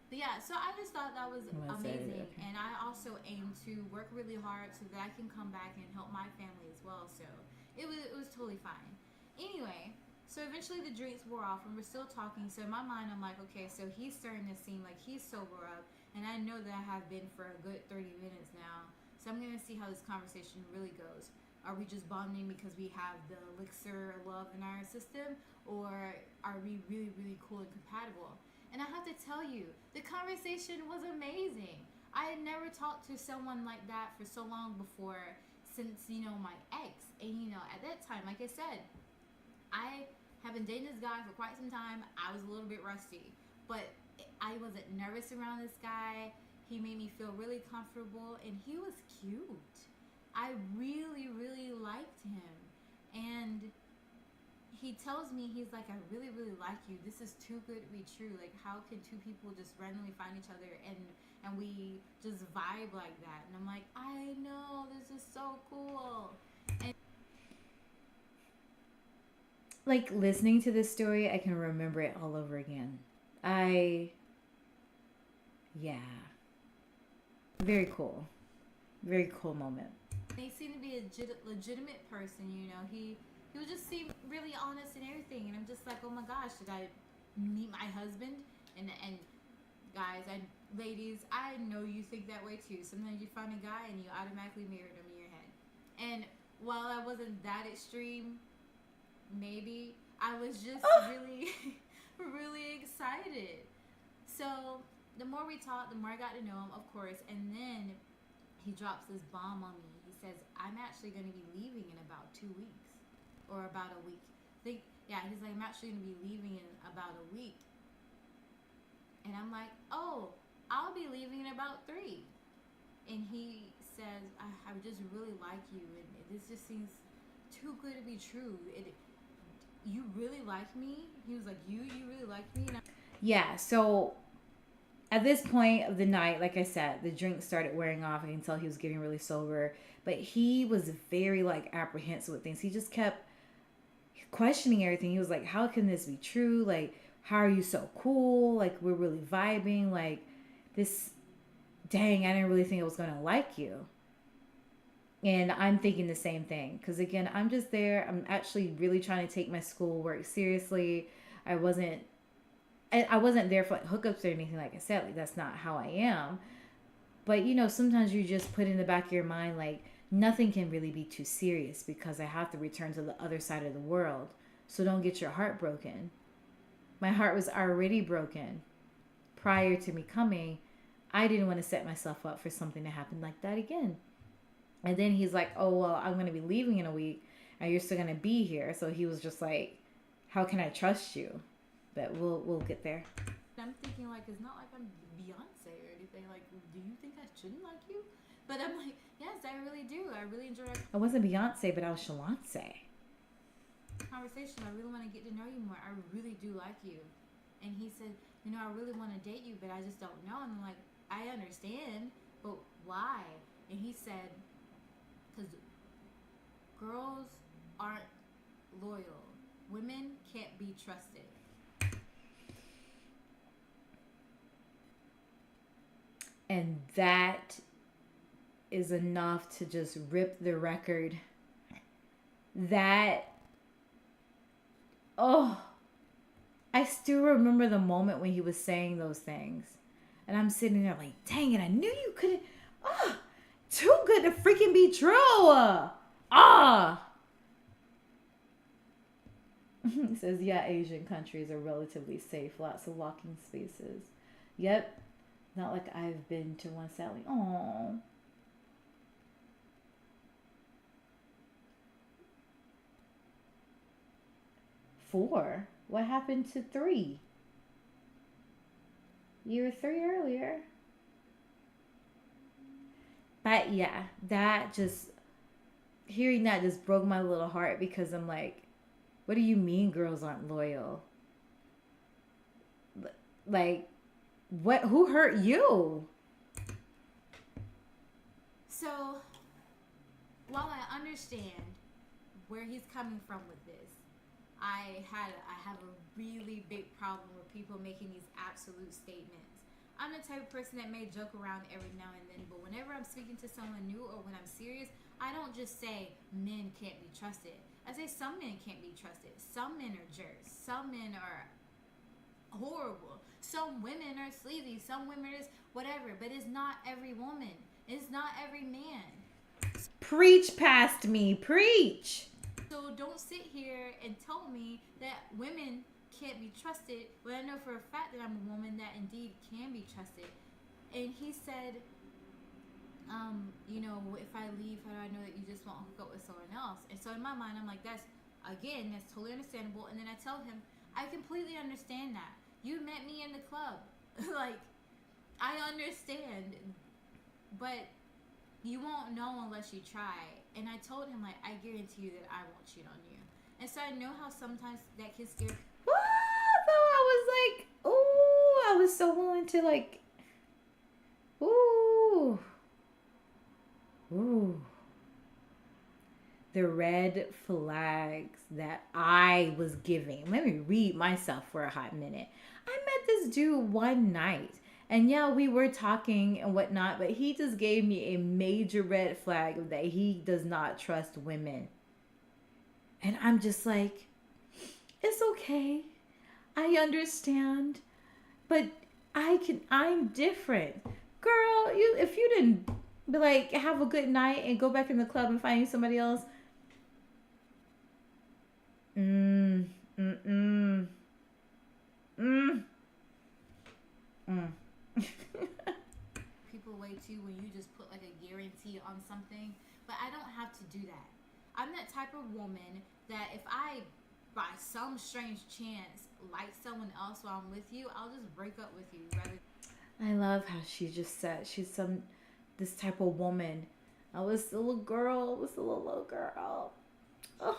But yeah, so I just thought that was amazing. And I also aim to work really hard so that I can come back and help my family as well. So it was totally fine. Anyway, so eventually the drinks wore off and we're still talking. So in my mind, I'm like, okay, so he's starting to seem like he's sober up. And I know that I have been for a good 30 minutes now. So I'm going to see how this conversation really goes. Are we just bonding because we have the elixir of love in our system? Or are we really, really cool and compatible? And I have to tell you, the conversation was amazing. I had never talked to someone like that for so long before since, you know, my ex. And, you know, at that time, like I said, I have been dating this guy for quite some time. I was a little bit rusty. But I wasn't nervous around this guy. He made me feel really comfortable, and he was cute. I really, really liked him. And he tells me, he's like, I really, really like you. This is too good to be true. Like, how can two people just randomly find each other and we just vibe like that? And I'm like, I know, this is so cool. And like, listening to this story, I can remember it all over again. Yeah. Very cool. Very cool moment. he seemed to be a legitimate person, you know. He would just seem really honest and everything. And I'm just like, oh my gosh, did I meet my husband? And guys, ladies, I know you think that way too. Sometimes you find a guy and you automatically married him in your head. And while I wasn't that extreme, maybe, I was just really, really excited. So the more we talked, the more I got to know him, of course. And then he drops this bomb on me. He says, I'm actually going to be leaving in about 2 weeks. Or about a week. He's like, I'm actually going to be leaving in about a week. And I'm like, oh, I'll be leaving in about 3. And he says, I just really like you. And this just seems too good to be true. You really like me? He was like, you really like me? Yeah, so at this point of the night, like I said, the drink started wearing off. I can tell he was getting really sober. But he was very, like, apprehensive with things. He just kept questioning everything. He was like, how can this be true? Like, how are you so cool? Like, we're really vibing. Like, this, dang, I didn't really think I was going to like you. And I'm thinking the same thing. Because, again, I'm just there. I'm actually really trying to take my schoolwork seriously. I wasn't there for, like, hookups or anything, like I said. Like, that's not how I am. But, you know, sometimes you just put in the back of your mind, like, nothing can really be too serious because I have to return to the other side of the world. So don't get your heart broken. My heart was already broken prior to me coming. I didn't want to set myself up for something to happen like that again. And then he's like, oh, well, I'm going to be leaving in a week and you're still going to be here. So he was just like, how can I trust you? But we'll get there. I'm thinking, like, it's not like I'm Beyonce or anything. Like, do you think I shouldn't like you? But I'm like, yes, I really do. I really enjoyed our I wasn't Beyonce, but I was Shaloncé. conversation. I really want to get to know you more. I really do like you. And he said, you know, I really want to date you, but I just don't know. And I'm like, I understand, but why? And he said, because girls aren't loyal. Women can't be trusted. And that is enough to just rip the record. I still remember the moment when he was saying those things. And I'm sitting there like, dang it, I knew you couldn't. Too good to freaking be true. He says, yeah, Asian countries are relatively safe. Lots of walking spaces. Yep. Not like I've been to one, sadly. Aww. Four? What happened to 3? You were 3 earlier. But yeah, hearing that just broke my little heart because I'm like, what do you mean girls aren't loyal? Like, what? Who hurt you? So, while I understand where he's coming from with this, I have a really big problem with people making these absolute statements. I'm the type of person that may joke around every now and then, but whenever I'm speaking to someone new or when I'm serious, I don't just say men can't be trusted. I say some men can't be trusted. Some men are jerks. Some men are horrible. Some women are sleazy. Some women is whatever. But it's not every woman. It's not every man. Preach past me. Preach. So don't sit here and tell me that women can't be trusted when I know for a fact that I'm a woman that indeed can be trusted. And he said, you know, if I leave, how do I know that you just won't hook up with someone else? And so in my mind, I'm like, that's totally understandable. And then I tell him, I completely understand that. You met me in the club. Like, I understand, but you won't know unless you try. And I told him, like, I guarantee you that I won't cheat on you. And so I know how sometimes that can scare. So I was like, ooh, I was so willing to like, ooh, ooh. The red flags that I was giving. Let me read myself for a hot minute. I met this dude one night. And yeah, we were talking and whatnot, but he just gave me a major red flag that he does not trust women. And I'm just like, it's okay. I understand. But I'm different. Girl, if you didn't be like, have a good night and go back in the club and find you somebody else. People way too when you just put like a guarantee on something, but I don't have to do that. I'm that type of woman that if I by some strange chance like someone else while I'm with you, I'll just break up with you rather. I love how she just said she's this type of woman. I was still a girl. I was still a little girl. Oh.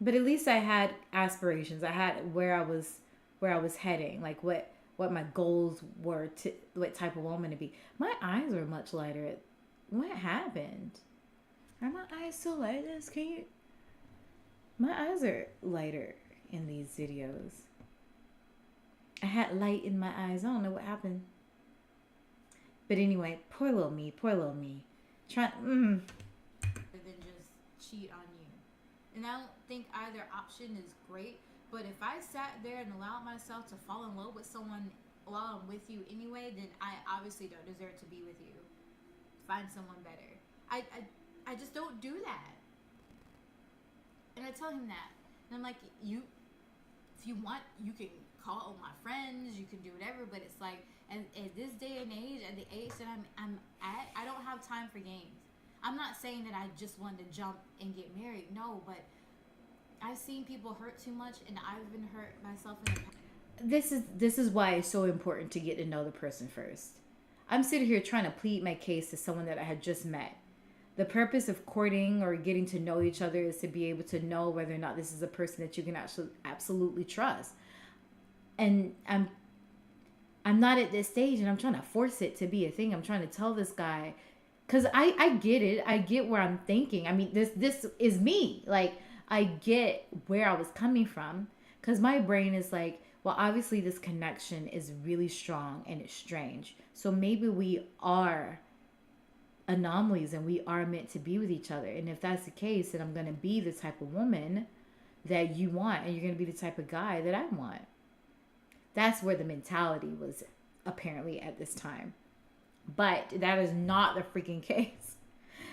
But at least I had aspirations. I had where I was heading, like what my goals were, to what type of woman to be. My eyes are much lighter. What happened? Are my eyes still like this? Can you? My eyes are lighter in these videos. I had light in my eyes. I don't know what happened. But anyway, poor little me. Than just cheat on you. And I don't think either option is great, but if I sat there and allowed myself to fall in love with someone while I'm with you anyway, then I obviously don't deserve to be with you. Find someone better. I just don't do that. And I tell him that. And I'm like, if you want, you can call all my friends, you can do whatever, but it's like, at this day and age, at the age that I'm at, I don't have time for games. I'm not saying that I just want to jump and get married. No, but I've seen people hurt too much, and I've been hurt myself in the past. This is why it's so important to get to know the person first. I'm sitting here trying to plead my case to someone that I had just met. The purpose of courting or getting to know each other is to be able to know whether or not this is a person that you can actually absolutely trust. And I'm not at this stage, and I'm trying to force it to be a thing. I'm trying to tell this guy, because I get it. I get where I'm thinking. I mean, this is me. Like, I get where I was coming from, because my brain is like, well, obviously this connection is really strong and it's strange. So maybe we are anomalies and we are meant to be with each other. And if that's the case, then I'm going to be the type of woman that you want, and you're going to be the type of guy that I want. That's where the mentality was apparently at this time. But that is not the freaking case.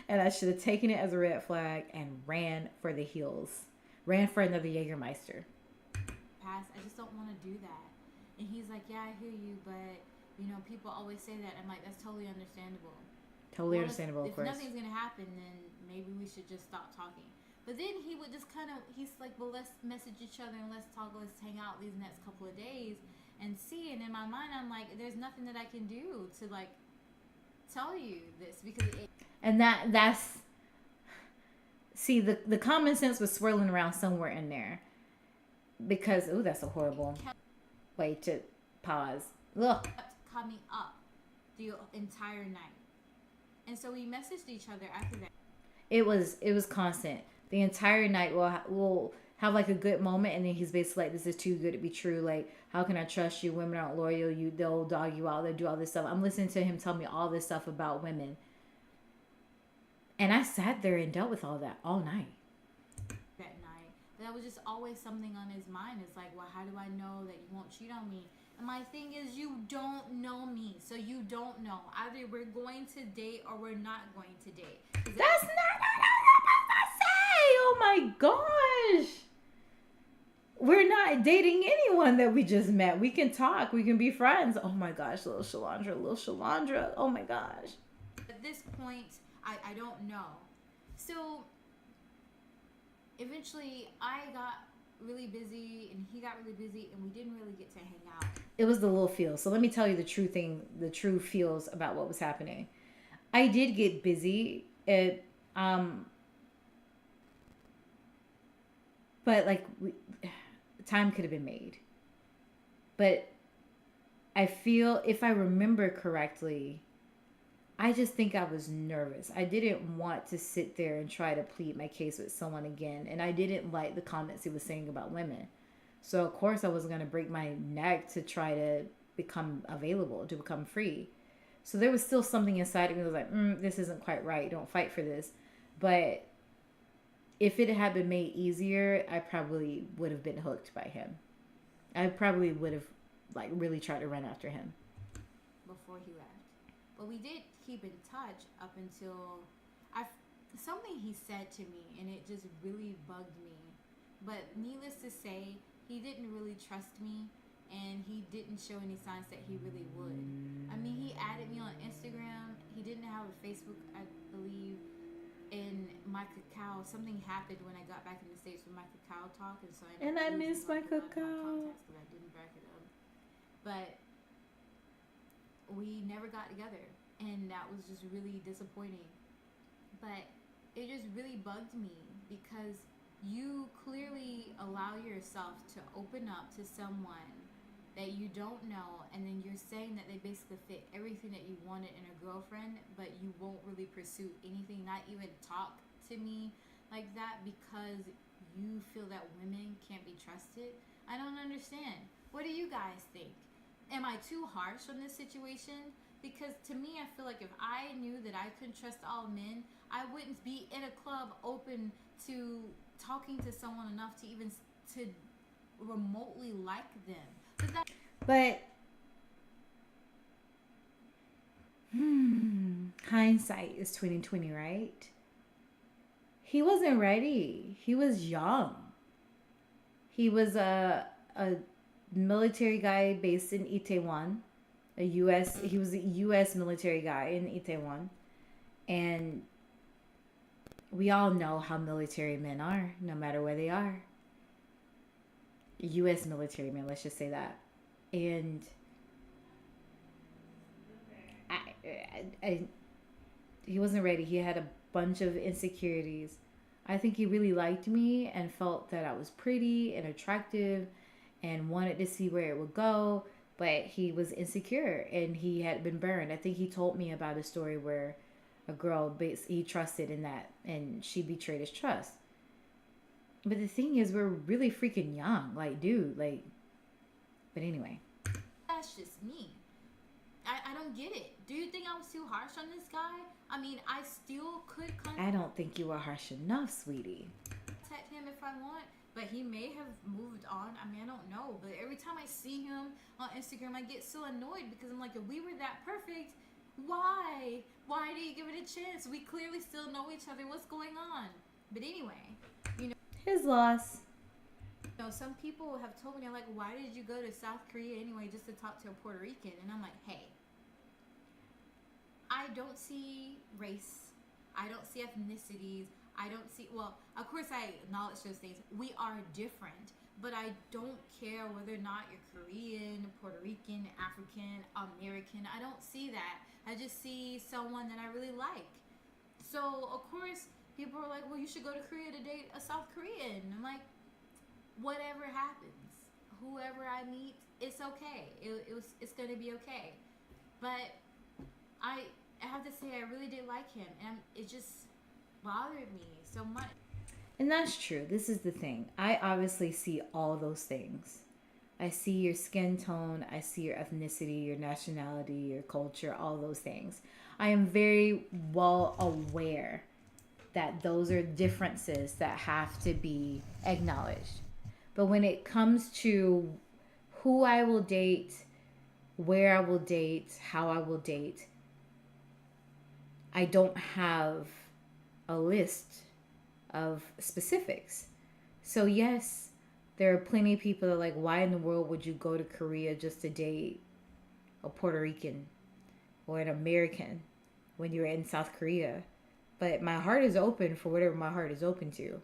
And I should have taken it as a red flag and ran for the hills. Ran for another Jägermeister. I just don't want to do that. And he's like, yeah, I hear you, but, you know, people always say that. I'm like, that's totally understandable. Totally understandable, of course. If nothing's going to happen, then maybe we should just stop talking. But then he would just he's like, well, let's message each other and let's talk, let's hang out these next couple of days and see. And in my mind, I'm like, there's nothing that I can do to, like, tell you this, because and that's see, the common sense was swirling around somewhere in there, because that's a horrible way to pause. Ugh. Kept coming up the entire night, and so we messaged each other after that. It was constant the entire night. We'll have like a good moment, and then he's basically like, this is too good to be true. Like, how can I trust you? Women aren't loyal. They'll dog you out. They'll do all this stuff. I'm listening to him tell me all this stuff about women. And I sat there and dealt with all that all night. That night. That was just always something on his mind. It's like, well, how do I know that you won't cheat on me? And my thing is, you don't know me. So you don't know. Either we're going to date or we're not going to date. That's not what I'm supposed to say. Oh my gosh. We're not dating anyone that we just met. We can talk. We can be friends. Oh my gosh, little Shalandra. Oh my gosh. At this point, I don't know. So eventually I got really busy, and he got really busy, and we didn't really get to hang out. It was the little feels. So let me tell you the true feels about what was happening. I did get busy. But like time could have been made. But I feel, if I remember correctly, I just think I was nervous. I didn't want to sit there and try to plead my case with someone again. And I didn't like the comments he was saying about women. So, of course, I wasn't going to break my neck to try to become available, to become free. So there was still something inside of me that was like, this isn't quite right. Don't fight for this. But if it had been made easier, I probably would have been hooked by him. I probably would have like really tried to run after him before he left. But we did keep in touch up until something he said to me, and it just really bugged me. But needless to say, he didn't really trust me, and he didn't show any signs that he really would. I mean, he added me on Instagram. He didn't have a Facebook, I believe. And my cacao, something happened when I got back in the States with my cacao talk, and so I miss my cacao. I didn't back it up, but we never got together, and that was just really disappointing. But it just really bugged me because you clearly allow yourself to open up to someone that you don't know, and then you're saying that they basically fit everything that you wanted in a girlfriend, but you won't really pursue anything, not even talk to me like that, because you feel that women can't be trusted. I don't understand. What do you guys think? Am I too harsh on this situation? Because to me, I feel like if I knew that I couldn't trust all men, I wouldn't be in a club open to talking to someone enough to even to remotely like them. But hindsight is 2020, right? He wasn't ready. He was young. He was a military guy based in Itaewon, he was a US military guy in Itaewon. And we all know how military men are, no matter where they are. US military men, let's just say that. And he wasn't ready. He had a bunch of insecurities. I think he really liked me and felt that I was pretty and attractive and wanted to see where it would go, but he was insecure and he had been burned. I think he told me about a story where a girl he trusted in that and she betrayed his trust. But the thing is, we're really freaking young. Like, dude, like... But anyway. That's just me. I don't get it. Do you think I was too harsh on this guy? I mean, I still could I don't think you were harsh enough, sweetie. Contact him if I want, but he may have moved on. I mean, I don't know. But every time I see him on Instagram, I get so annoyed because I'm like, if we were that perfect, why? Why do you give it a chance? We clearly still know each other. What's going on? But anyway, you know. His loss. You know, some people have told me, they're like, why did you go to South Korea anyway just to talk to a Puerto Rican? And I'm like, hey, I don't see race. I don't see ethnicities. I don't see, well, of course I acknowledge those things. We are different, but I don't care whether or not you're Korean, Puerto Rican, African, American. I don't see that. I just see someone that I really like. So, of course, people are like, well, you should go to Korea to date a South Korean. I'm like, whatever happens, whoever I meet, it's okay. It's going to be okay. But I have to say, I really did like him, and it just bothered me so much. And that's true. This is the thing. I obviously see all those things. I see your skin tone. I see your ethnicity, your nationality, your culture, all those things. I am very well aware that those are differences that have to be acknowledged. But when it comes to who I will date, where I will date, how I will date, I don't have a list of specifics. So yes, there are plenty of people that are like, why in the world would you go to Korea just to date a Puerto Rican or an American when you're in South Korea? But my heart is open for whatever my heart is open to.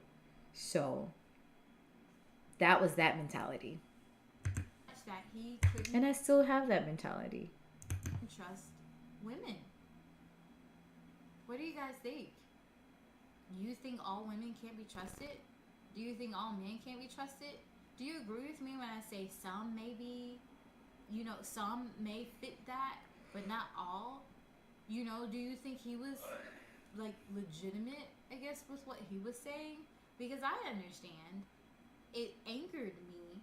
So That was that mentality. That he couldn't And I still have that mentality. trust women. What do you guys think? You think all women can't be trusted? Do you think all men can't be trusted? Do you agree with me when I say some may be, some may fit that, but not all? Do you think he was like legitimate, I guess, with what he was saying? Because I understand. It angered me,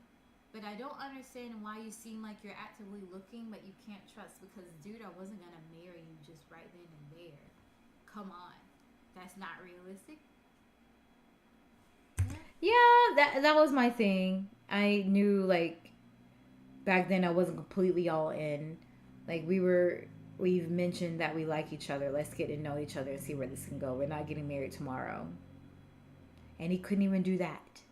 but I don't understand why you seem like you're actively looking, but you can't trust. Because, dude, I wasn't gonna marry you just right then and there. Come on, that's not realistic. Yeah, that was my thing. I knew, like, back then I wasn't completely all in. Like, we've mentioned that we like each other. Let's get to know each other and see where this can go. We're not getting married tomorrow. And he couldn't even do that.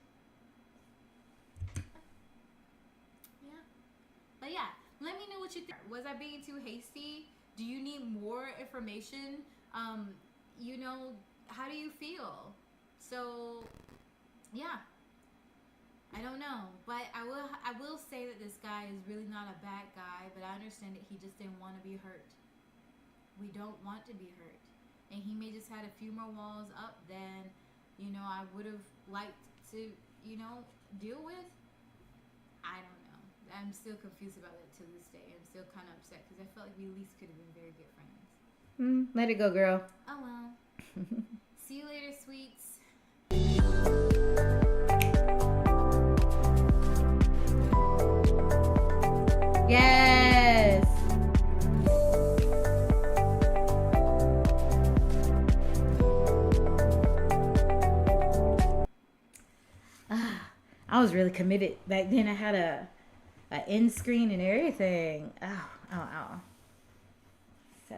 But yeah, let me know what you think. Was I being too hasty? Do you need more information? How do you feel? So, yeah. I don't know. But I will say that this guy is really not a bad guy, but I understand that he just didn't want to be hurt. We don't want to be hurt. And he may just had a few more walls up than, I would have liked to, deal with. I don't know. I'm still confused about it to this day. I'm still kind of upset because I felt like we at least could have been very good friends. Let it go, girl. Oh well. See you later, sweets. Yes. I was really committed back then. I had a end screen and everything. Ow. So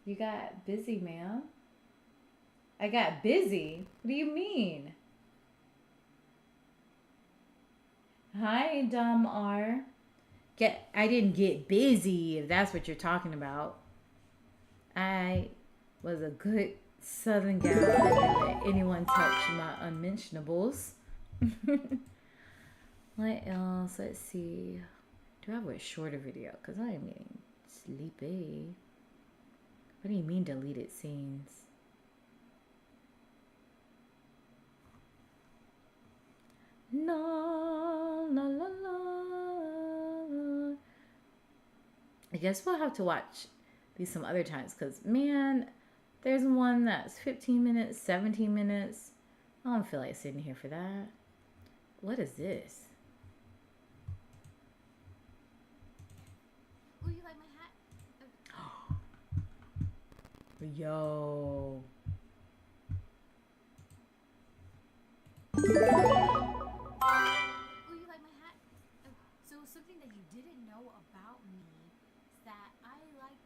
you got busy, ma'am. I got busy? What do you mean? Hi, Dom R. I didn't get busy, if that's what you're talking about. I was a good Southern gal. I didn't let anyone touch my unmentionables. What else? Let's see. Do I have a shorter video? Because I am getting sleepy. What do you mean deleted scenes? La, la, la, la. I guess we'll have to watch these some other times because, man, there's one that's 15 minutes, 17 minutes. I don't feel like sitting here for that. What is this? Ooh, you like my hat? Yo. Ooh, you like my hat? So something that you didn't know about me is that I like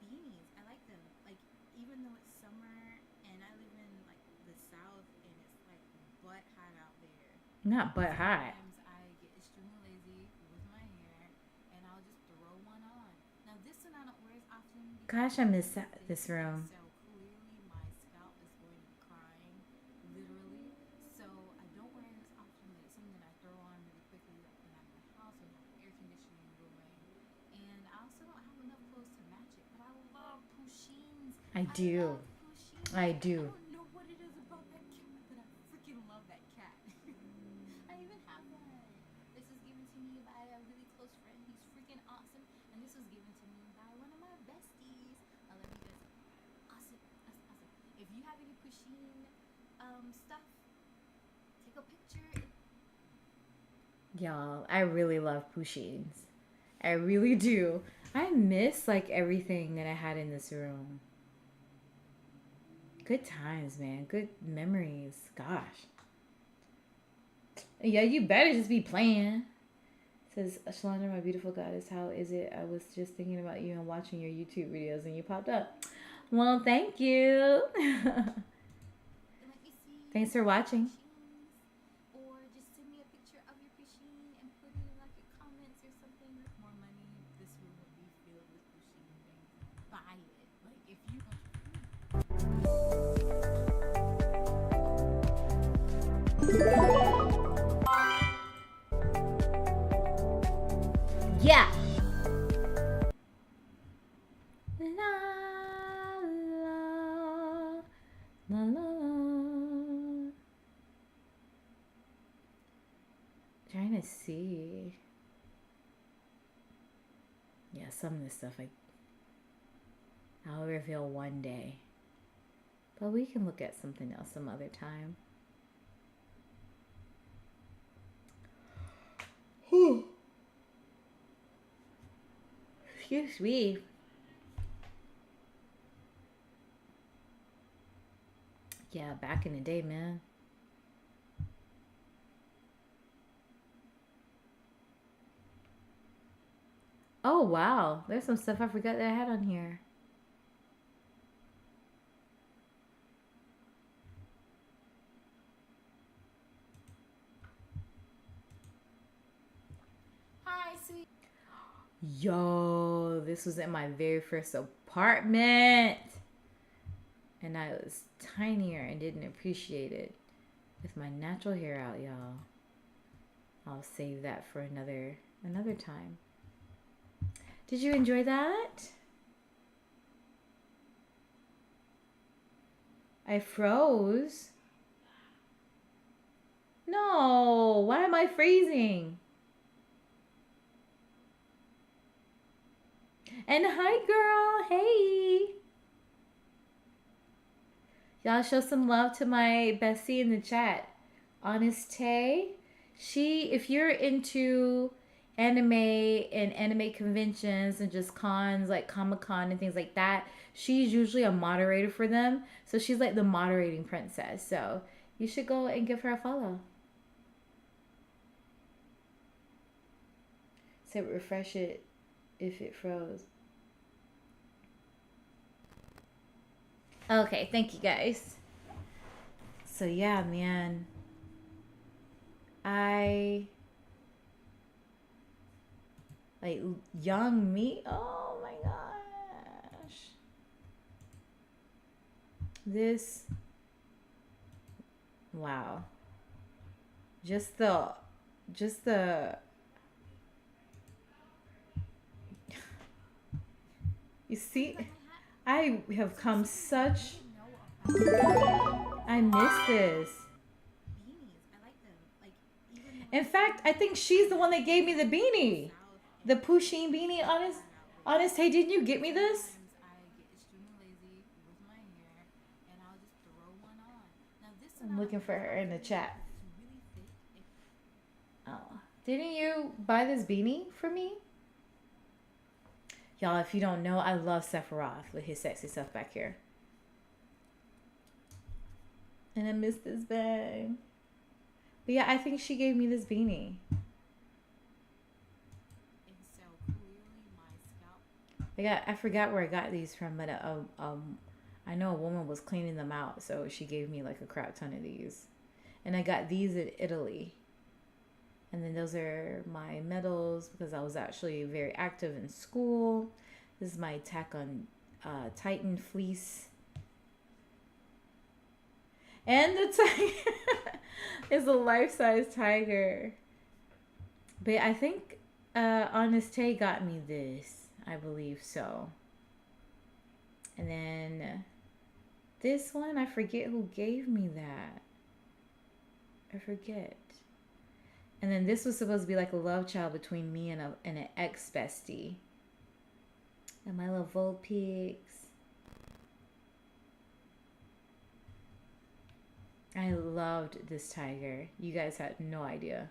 beanies. I like them. Like, even though it's summer and I live in like the South and it's like butt hot out there. Not butt hot. Sometimes I get extremely lazy with my hair and I'll just throw one on. Now this one I don't wear as often. Gosh, I miss this room. So clearly my scalp is going to be crying, literally. So I don't wear it as often, but it's something that I throw on really quickly when I'm in the house and have air conditioning going. And I also don't have enough clothes to match it, but I love Pushins. I do. I do. I don't know what it is about that cat, but I freaking love that cat. I even have one. This was given to me by a really close friend. He's freaking awesome. And this was given to me by one of my besties. I love you guys. Awesome. That's awesome. If you have any Pusheen stuff, take a picture. Y'all, I really love Pushins. I really do. I miss like everything that I had in this room. Good times, man. Good memories. Gosh. Yeah, you better just be playing. Says, Shalandra, my beautiful goddess, how is it? I was just thinking about you and watching your YouTube videos and you popped up. Well, thank you. Thanks for watching. Or just send me a picture of your Pusheen and put it in like your comments or something. With more money, this room would be filled with Pusheen things. Buy it. Like if you want. La la la. Trying to see. Yeah, some of this stuff I'll reveal one day. But we can look at something else some other time. Excuse me. Yeah, back in the day, man. Oh, wow. There's some stuff I forgot that I had on here. Hi, sweet. Yo, this was in my very first apartment. And I was tinier and didn't appreciate it. With my natural hair out, y'all. I'll save that for another time. Did you enjoy that? I froze. No, why am I freezing? And hi, girl. Hey. Y'all show some love to my bestie in the chat. Honest Tay. If you're into anime and anime conventions and just cons like Comic-Con and things like that, she's usually a moderator for them. So she's like the moderating princess. So you should go and give her a follow. So refresh it if it froze. Okay, thank you guys. So yeah, man. Like young me. Oh my gosh. This. Wow. Just the. You see, I have come such. I miss this. In fact, I think she's the one that gave me the beanie. The Pusheen beanie. Honest, hey, didn't you get me this? I'm looking for her in the chat. Oh, didn't you buy this beanie for me? Y'all, if you don't know, I love Sephiroth with his sexy stuff back here. And I miss this bag. But yeah, I think she gave me this beanie. I forgot where I got these from, but I know a woman was cleaning them out, so she gave me like a crap ton of these. And I got these in Italy. And then those are my medals because I was actually very active in school. This is my Attack on Titan fleece. And the tiger is a life-size tiger. But I think Honest Tay got me this. I believe so. And then this one, I forget who gave me that. I forget. And then this was supposed to be like a love child between me and an ex-bestie. And my little Vulpix. I loved this tiger. You guys had no idea.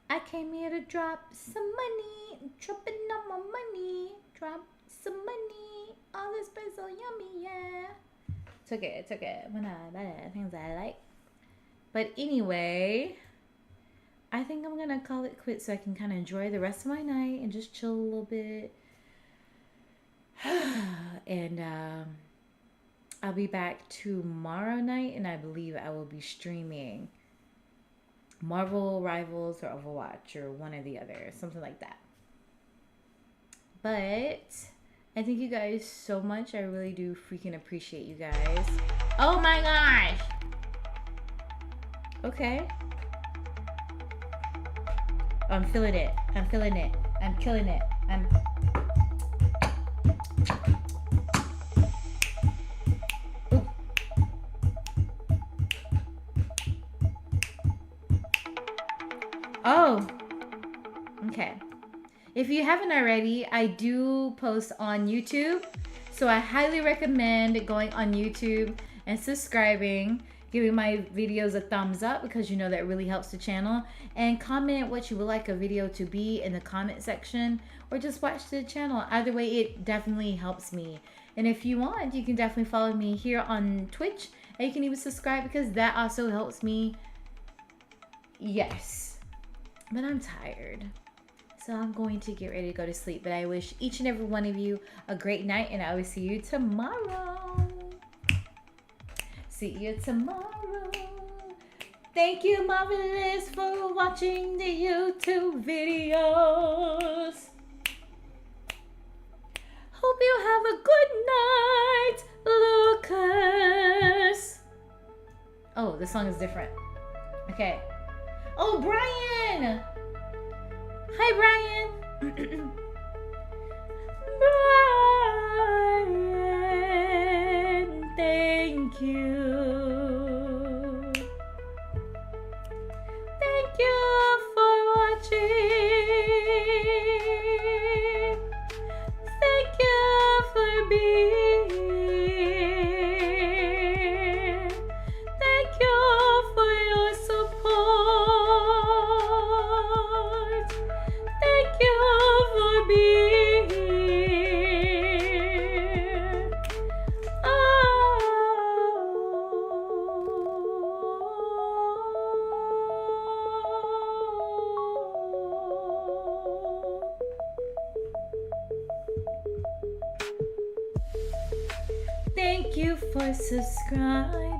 I came here to drop some money, dropping all my money, drop some money, all this place so yummy, yeah. Took it, when I buy things I like. But anyway, I think I'm gonna call it quits so I can kind of enjoy the rest of my night and just chill a little bit. And I'll be back tomorrow night, and I believe I will be streaming Marvel Rivals or Overwatch or one or the other, something like that. But I thank you guys so much. I really do freaking appreciate you guys. Oh my gosh. Okay. I'm feeling it. I'm feeling it. I'm killing it. Ooh. Oh. Okay. If you haven't already, I do post on YouTube. So I highly recommend going on YouTube and subscribing, giving my videos a thumbs up because you know that really helps the channel, and comment what you would like a video to be in the comment section, or just watch the channel. Either way, it definitely helps me. And if you want, you can definitely follow me here on Twitch, and you can even subscribe because that also helps me. Yes, but I'm tired. So I'm going to get ready to go to sleep. But I wish each and every one of you a great night, and I will see you tomorrow. See you tomorrow. Thank you, Marvelous, for watching the YouTube videos. Hope you have a good night, Lucas. Oh, this song is different. Okay. Oh, Brian. Hi, Brian. Brian, thank you. Thank you for watching. Thank you for being here. Thank you for your support. Thank you for being here. Thank you for subscribing.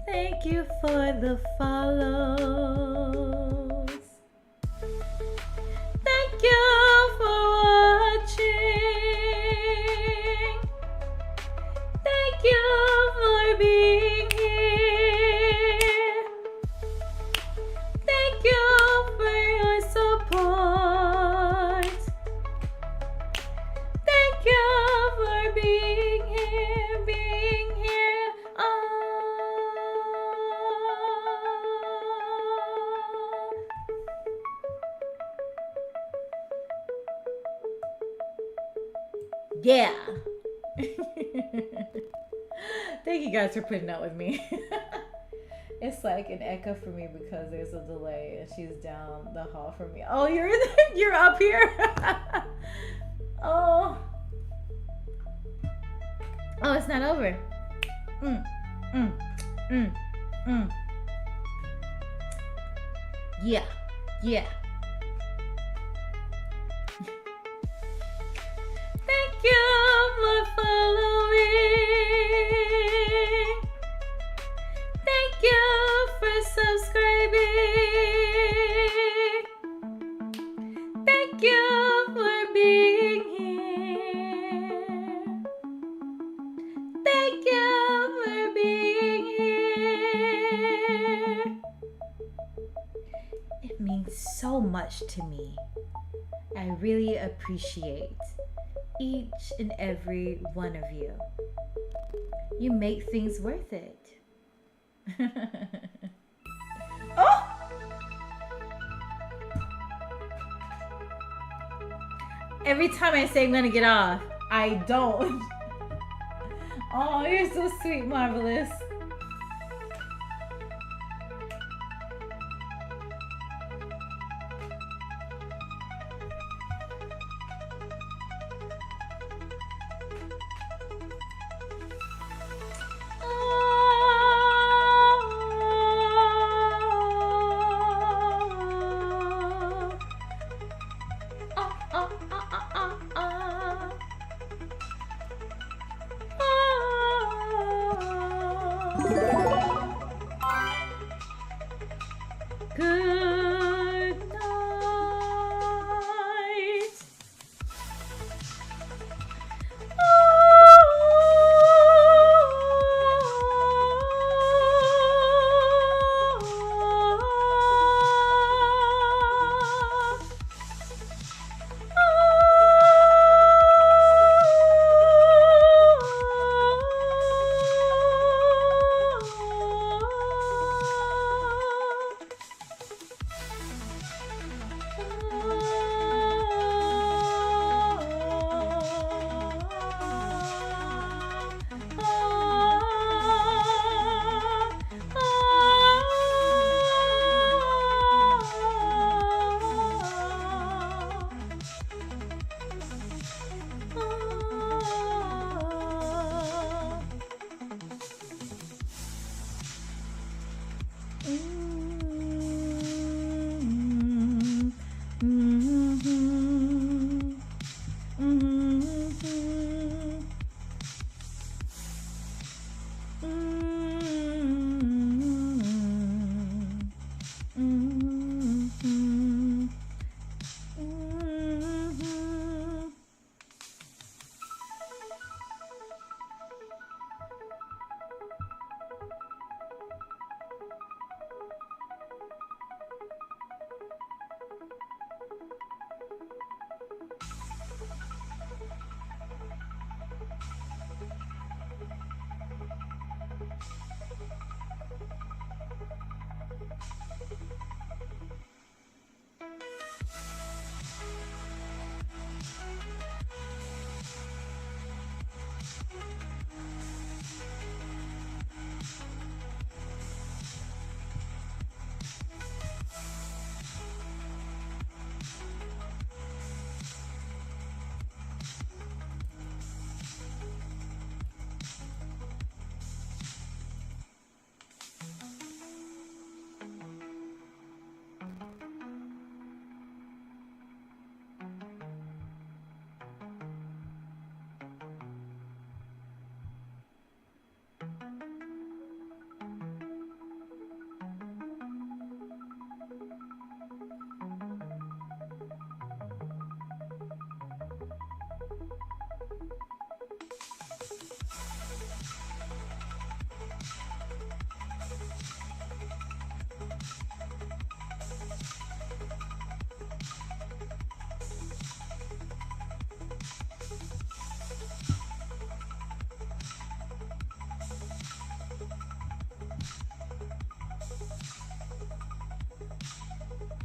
Thank you for the follows. Thank you for watching. Thank you for being here. Thank you for your support. Thank you for being here, being here. Yeah. Thank you guys for putting up with me. It's like an echo for me because there's a delay and she's down the hall from me. Oh, you're up here. Oh, it's not over. Yeah. Thank you for following. Thank you for subscribing. Thank you for being here. Thank you for being here. It means so much to me. I really appreciate each and every one of you. You make things worth it. Oh! Every time I say I'm gonna get off, I don't. Oh, you're so sweet, Marvelous.